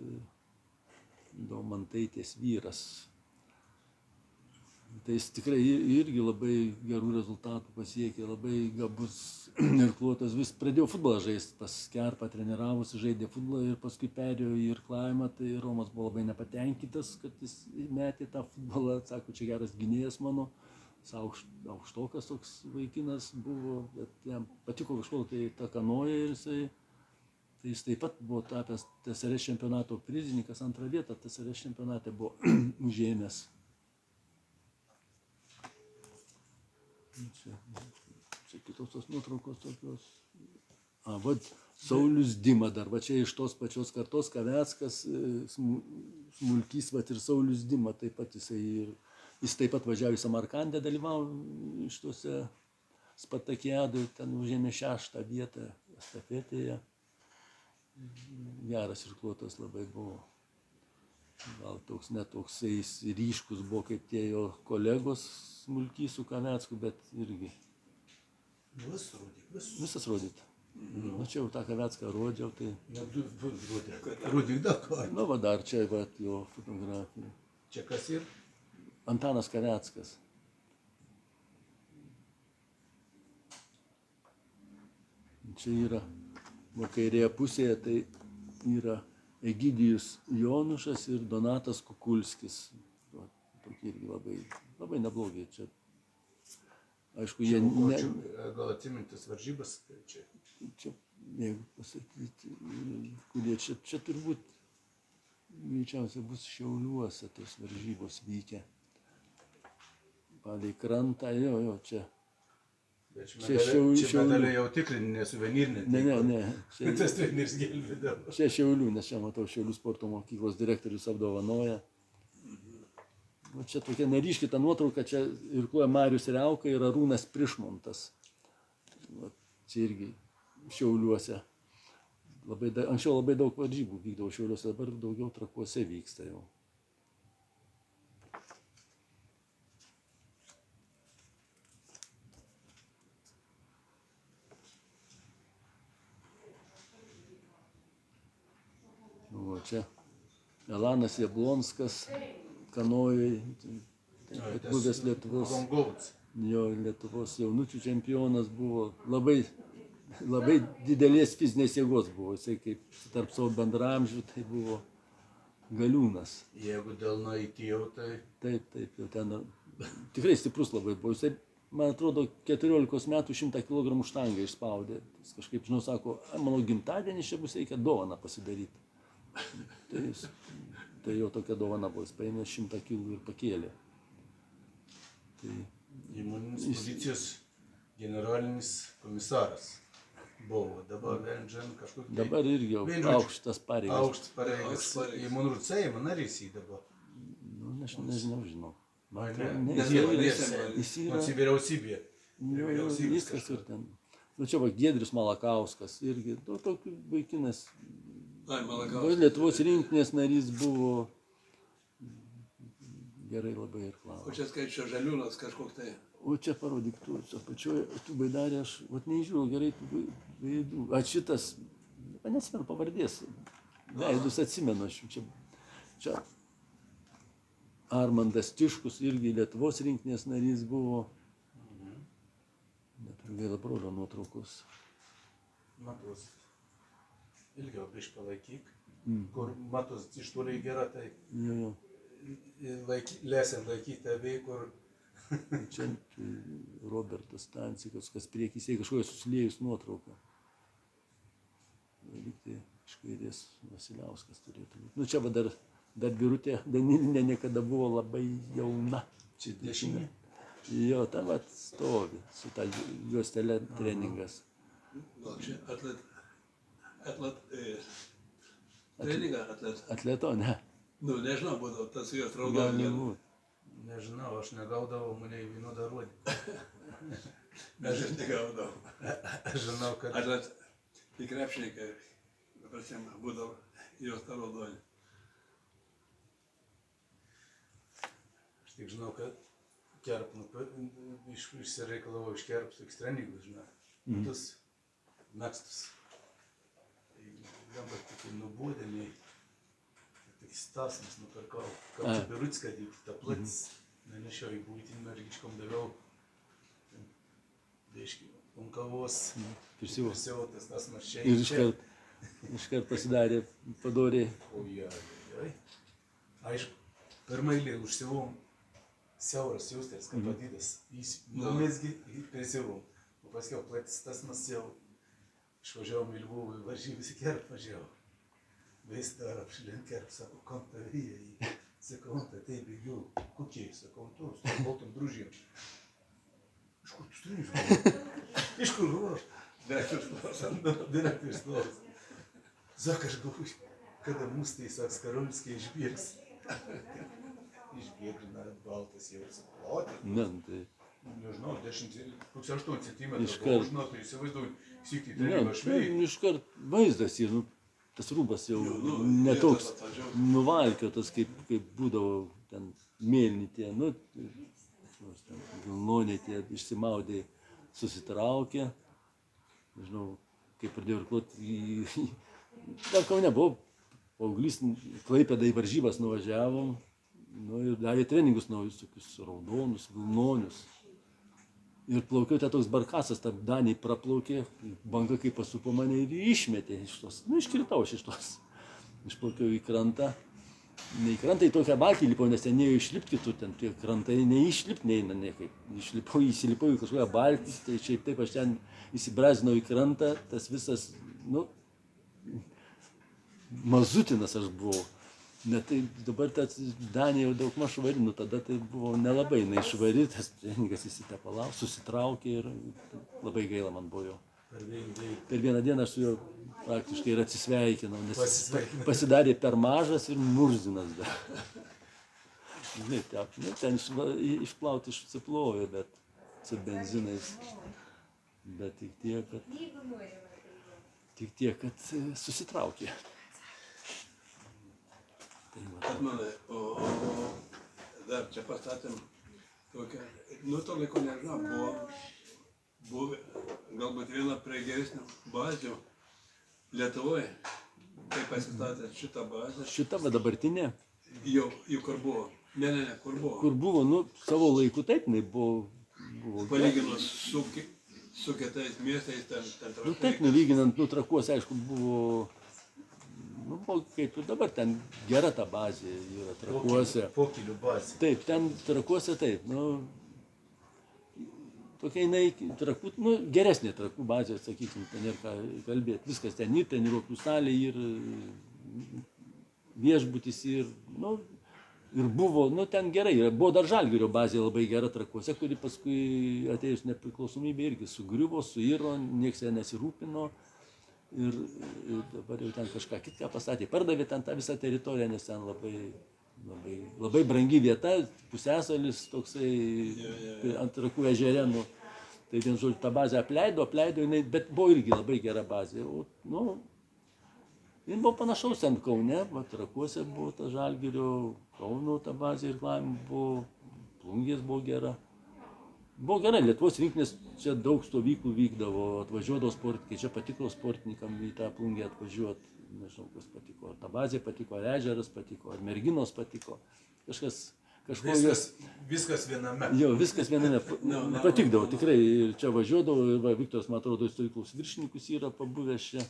Daumantaitės vyras. Tai jis tikrai irgi labai gerų rezultatų pasiekė, labai gabus irkluotas, vis pradėjo futbolą žaisti, pas Kerpą treniravosi, žaidė futbolą ir paskui perėjo į irklavimą, tai Romas buvo labai nepatenkintas, kad jis metė tą futbolą, sako, čia geras gynėjas mano, aukštokas toks vaikinas buvo, bet jam patiko kažko tai ta kanoja ir jis taip pat buvo tapęs TSRS čempionato prizininkas, antrą vietą TSRS čempionate buvo užėmęs. Čia kitos tos nuotraukos tokios. Va, Saulius Dima dar, va čia iš tos pačios kartos, Kaveckas, smulkys, vat ir Saulius Dima, taip pat jis taip pat važiavo į Samarkandę, dalyvavo iš tuose Spartakiadų, ten užėmė 6. vietą estafetėje. Geras irkluotojas labai buvo. Gal toks netoksai ryškus buvo kaip tie jo kolegos smulkys su Kavecku, bet irgi. Visas rodyt. Nu, čia jau tą Kavecką rodžiau, tai... Rodyk dar ką. Nu, va dar čia va jo fotografija. Čia kas ir? Antanas Kaveckas. Čia yra, va kairėje pusėje, tai yra Egidijus Jonušas ir Donatas Kukulskis. Va, tokie irgi labai neblogi čia. Aišku, jie... Gal atsimintis varžybas? Čia, jeigu pasakyti, kurie čia turbūt greičiausiai bus Šiauliuose tos varžybos vykę. Palei krantą, jo, čia. Čia medaliai jau tikrinė, nesuvenyrinė. Ne. Tas treneris gelbėdavo. Čia Šiaulių, nes čia matau Šiaulių sporto mokyklos direktorius apdovanoja. Čia tokia neryški ta nuotrauka, čia irkluoja Marius Riauka ir Arūnas Prišmontas. Čia irgi Šiauliuose. Anksčiau labai daug varžybų vykdavo Šiauliuose, dabar daugiau Trakuose vyksta jau. O čia Elanas Jablonskas, kanojai, buvęs Lietuvos jaunučių čempionas buvo, labai didelės fizinės jėgos buvo, jisai kaip tarp savo bendramžių, tai buvo galiūnas. Jeigu dėl nueitėjau, tai... Taip, jau ten tikrai stiprus labai buvo, jisai, man atrodo, 14 metų 100 kg štangą išspaudė, jis kažkaip, žinau, sako, mano gimtadienis čia bus, reikia dovaną pasidaryti. Tai jo tokia dovana buvo, jis paėmė 100 kg ir pakėlė. Įmonės policijos generalinis komisaras buvo, dabar Vendžian kažkur... Dabar irgi jau aukštas pareigas. Aukštas pareigas. Įmonų Seimo narys į dabar. Nu, nežinau. Jis yra... Vyriausybė. Viskas ir ten. Nu čia va, Giedrius Malakauskas irgi, tokių vaikinas. Lietuvos rinktinės narys buvo, gerai labai ir klausia. O čia skaičia Žaliūnas kažkoks tai. O čia parodyk tu, apačioje, tu Baidarė, aš nežiūrėjau gerai tų veidų. Šitas, neatsimenu pavardės, veidus atsimenu aš čia. Armandas Tiškus irgi Lietuvos rinktinės narys buvo. Neturiu gaila brolio nuotraukos. Matos. Ilgiau prieš palaikyk, kur matos iš toliai gera, tai lesiant laikyti abiej, kur... Čia Robertas Stancikas, kas priekysėje kažkokia susiliejus nuotrauka. Lygtai iš kairės Vasiliauskas turėtų būti. Nu čia va dar Birutė Danilinė niekada buvo labai jauna. Čia dešinė? Jo, ten va stovi su ta juostelė treningas. Gal čia Atleto, ne. Nu, nežinau, būdavo tas jos Gali raudonis. būt. Nežinau, aš negaudavau, mane į vienodą rodį. Aš ir negaudavau. Aš žinau, kad... Atlet, į krepšininkai, būdavo jos tą raudonį. Aš tik žinau, kad kerpnu, išsireikalavau iš kerps toks treningus, žinai. Tas mekstus. Gamba tokie nubodėliai. Toks stasmas nupirkau. Kaip čia Birutska dėti, ta plats. Nenešio į būtinį mergičkom daviau. Dėškiai, kavos. Prisiautas tas maršiai. Ir iškart pasidarė padoriai. Ojai. Aišku, pirmą eilį užsivom siauras jaustės, kad padydas. Numesgi ir prisivom. O paskiau platis tasmas jau. Išvažiavom į Lvovą, varžybės į kerp važiavau. Vis dar apšilint kerp, sako, kam tavyje į... Sakau, tai taip bėgiau. Kokiai? Sakau, tu, su baltom družėm. Iš kur tu strinius? Iš kur galvoš? Direktorius klausia. Sako, aš galvoju, kada mus tai Skaromskiai išbėgs. Išgėdina baltas jau atsiploti. Ne, tai... Nežinau, 8 cm. Iškart. Žinau, tai įsivaizduoju, sykį Ne, tarybą švėjai. iškart vaizdas yra, tas rūbas jau netoks nuvalkiotas, kaip būdavo ten mėlyni tie, nu, vilnoniai tie išsimaudė, susitraukė, nežinau, kaip pradėjau irkluoti, dar Kaune buvau, paauglys, Klaipėdą į varžybas nuvažiavom, nu, ir davė treningus naujus, tokius raudonus, vilnonius. Ir plaukiau, ten toks barkasas, ta Danijai praplaukė, banga kaip pasupo mane ir išmetė iš tos, nu, iškritau iš tos. Išplaukiau į krantą, ne į krantą, į tokią baltį lipau, nes ten neėjo išlipti kitur, ten tie krantai neišlipti neina niekaip. Įsilipau į kažkokią baltį, tai šiaip taip aš ten įsibrazinau į krantą, tas visas, nu, mazutinas aš buvau. Net tai dabar tas Danija jau daug maž švari, nu tada tai buvo nelabai švari, tas treningas įsitepalavo, susitraukė ir labai gaila man buvo jo. Per vieną dieną aš su juo praktiškai ir atsisveikinau, nes pasidarė per mažas ir murzinas dar. Žinai, ten išplauti išsiplovė, bet su benzinais. Bet tik tiek, kad susitraukė. Atmanai, o dar čia pastatėm tokią, nu to laiko nežinau, buvo galbūt viena prie geresnių bazių Lietuvoje. Kaip pasistatėt šitą bazę? Šita va dabartinė? Jau kur buvo? Ne, kur buvo? Kur buvo, nu, savo laiku taip, jinai buvo... Palyginus su kitais miestais, ten Trakuose. Nu taip, nulyginant, nu Trakuose, aišku, buvo... Nu, kaip ir dabar, ten gera ta bazė yra Trakuose. Pokelių bazė. Taip, ten Trakuose taip, nu, tokia jinai Trakų, nu, geresnė Trakų bazė, sakykim, ten ir ką kalbėti. Viskas ten ir treniruoklių salė, ir viešbutis, ir, nu, ir buvo, nu, ten gerai. Buvo dar Žalgirio bazė labai gera Trakuose, kuri paskui atėjus nepriklausomybė irgi sugriuvo, suiro, nieks ją nesirūpino. Ir dabar jau ten kažką kitką pastatė, pardavė ten tą visą teritoriją, nes ten labai brangi vieta, pusėsalis toksai ant Trakų ežere, nu, tai vien žodžiu, tą bazę apleido, jinai, bet buvo irgi labai gera bazė. O, nu, jin buvo panašaus ten Kaune, Trakuose buvo ta Žalgirio, Kauno ta bazė ir buvo, Plungės buvo gera. Buvo gerai, Lietuvos rinktinės čia daug stovyklų vykdavo, atvažiuodavo sportininkai, čia patiko sportininkam į tą Plungę atvažiuoti, nežinau, kas patiko, ar ta bazė patiko, ar ežeras patiko, ar merginos patiko, Viskas viename. Jo, viskas viename, patikdavo tikrai, ir čia važiuodavo, ir Viktoras, man atrodo, stovyklos viršininkus yra pabuvęs čia.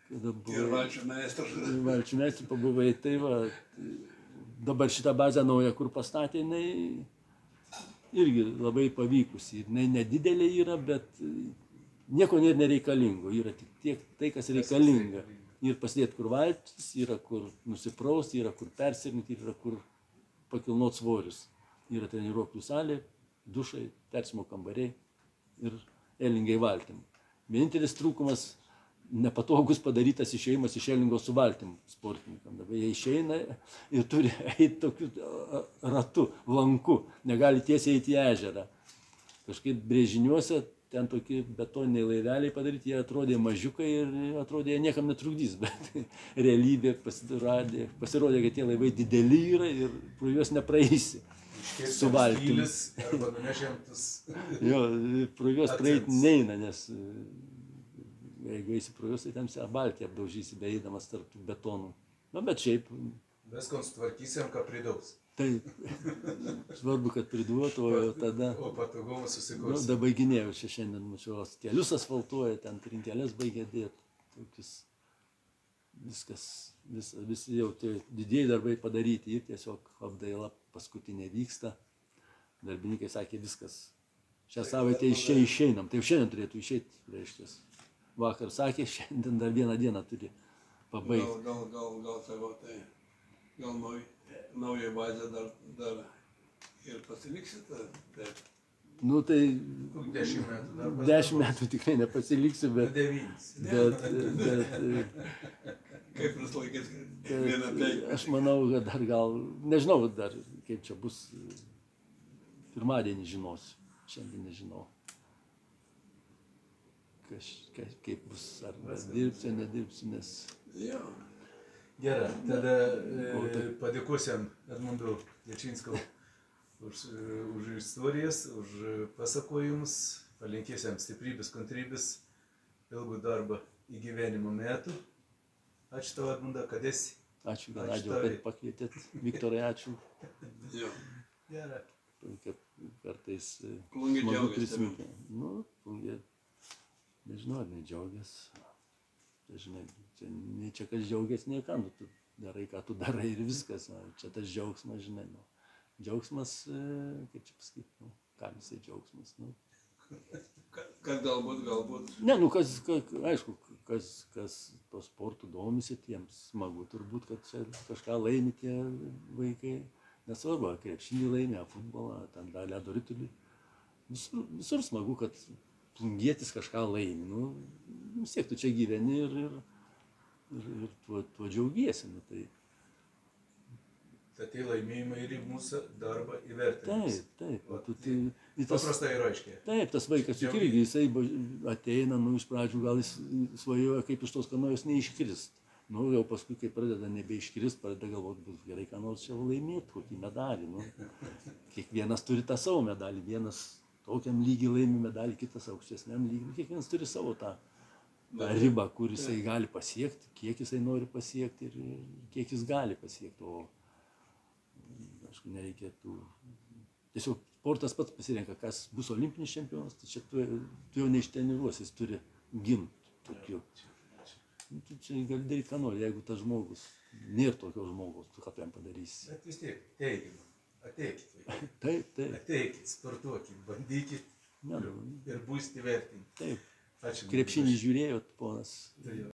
Ir valčių meistras. Valčių meistras pabuvai, tai va, dabar šitą bazę naują, kur pastatė, jinai irgi labai pavykusi, jinai nedidelė yra, bet nieko nėra nereikalingo, yra tik tiek tai, kas reikalinga. Ir pasidėti, kur valtis, yra kur nusiprausti, yra kur persirengti, yra kur pakilnot svorius. Yra treniruoklių salė, dušai, persimo kambariai ir elingai valtim. Vienintelis trūkumas nepatogus padarytas išėjimas iš elingo su valtim sportininkam. Dabar jie išeina ir turi eiti tokiu ratu, lanku, negali tiesiai eiti į ežerą. Kažkaip brėžiniuose ten tokie betoniniai laiveliai padaryti, jie atrodė mažiukai ir atrodė, jie niekam netrukdys, bet realybė pasirodė, kad tie laivai dideli yra ir pro juos nepraeisi su valtim. Jo, pro juos praeiti neina, nes jeigu eisi pro juos, tai ten baltį apdaužysi, beeidamas tarp betonų. Na, bet šiaip... Viską sutvarkysim, ką pridaus. Taip, svarbu, kad priduotų, o tada... O patogumus susikursim. Nu, da baiginėjau čia šiandien, mačiau, kelius asfaltuoja, ten trinkelės baigė dėti. Tokius, viskas, visi jau tie didieji darbai padaryti ir tiesiog apdaila paskutinė vyksta. Darbininkai sakė, viskas. Šią savaitę iš čia išeinam, tai jau šiandien turėtų išeiti, reiškia. Vakar sakė, šiandien dar vieną dieną turi pabaigti. Gal naują bazę dar ir pasiliksite? Nu tai 10 metų. 10 metų tikrai nepasiliksiu, bet Kaip jūs laikėt vieną penktą? Aš manau, kad dar gal, nežinau dar kaip čia bus, pirmadienį žinosiu, šiandien nežinau. Kaip bus, ar dirbsiu, nedirbsiu, nes... Jo. Gerai, tada padėkosiam Edmundu Jačinskau už istorijas, už pasakojimus, palinkėsiam stiprybės, kantrybės, ilgų darbą į gyvenimo metų. Ačiū tau, Edmunda, kad esi. Ačiū, Genadijau, kad pakvietėt. Viktorai, ačiū. Jo. Gerai. Kartais Plungė smagu džiaugiasi prisiminti. Nu, Plungė, nežinau, ar nedžiaugias. Žinai, nei čia kas džiaugiasi, nei ką, nu, tu darai, ką tu darai ir viskas. Čia tas džiaugsmas, žinai, nu. Džiaugsmas, kaip čia pasakyti, nu, ką visai džiaugsmas, nu. Kad galbūt. Ne, nu, aišku, kas to sportu domisi, tiems smagu turbūt, kad čia kažką laimi tie vaikai. Nesvarbu, krepšinį laimė, futbolą, ten ledo ritulį. Visur smagu, kad plungietis kažką laimi. Nu, vis tiek tu čia gyveni ir tuo džiaugiesi. Nu, tai... Tad tie laimėjimai ir į mūsų darbą įvertinimas. Taip. Paprastai ir aiškiai. Taip, tas vaikas juk irgi, jisai ateina, nu, iš pradžių gal jis svajoja, kaip iš tos kanojos neiškrist. Nu, jau paskui, kai pradeda nebeiškrist, pradeda galvoti, bus gerai, ką nors čia laimėti, kokį medalį. Nu. Kiekvienas turi tą savo medalį, vienas tokiam lygiai laimi medalį, kitas aukštesniam lygiai. Kiekvienas turi savo tą ribą, kur jisai gali pasiekti, kiek jisai nori pasiekti ir kiek jis gali pasiekti. O, aišku, nereikėtų. Tiesiog sportas pats pasirenka, kas bus olimpinis čempionas, tai čia tu jau neištreniruosi, jis turi gimti tokiu. Tu čia gali daryti, ką nori, jeigu tas žmogus, nėra tokio žmogaus, tu ką tu jam padarysi. Bet vis tiek, teigiamą. Ateikit, vaikai. Taip. Ateikit, sportuokit, bandykit ir būsite vertinti. Taip. Ačiū. Krepšinį žiūrėjot, ponas.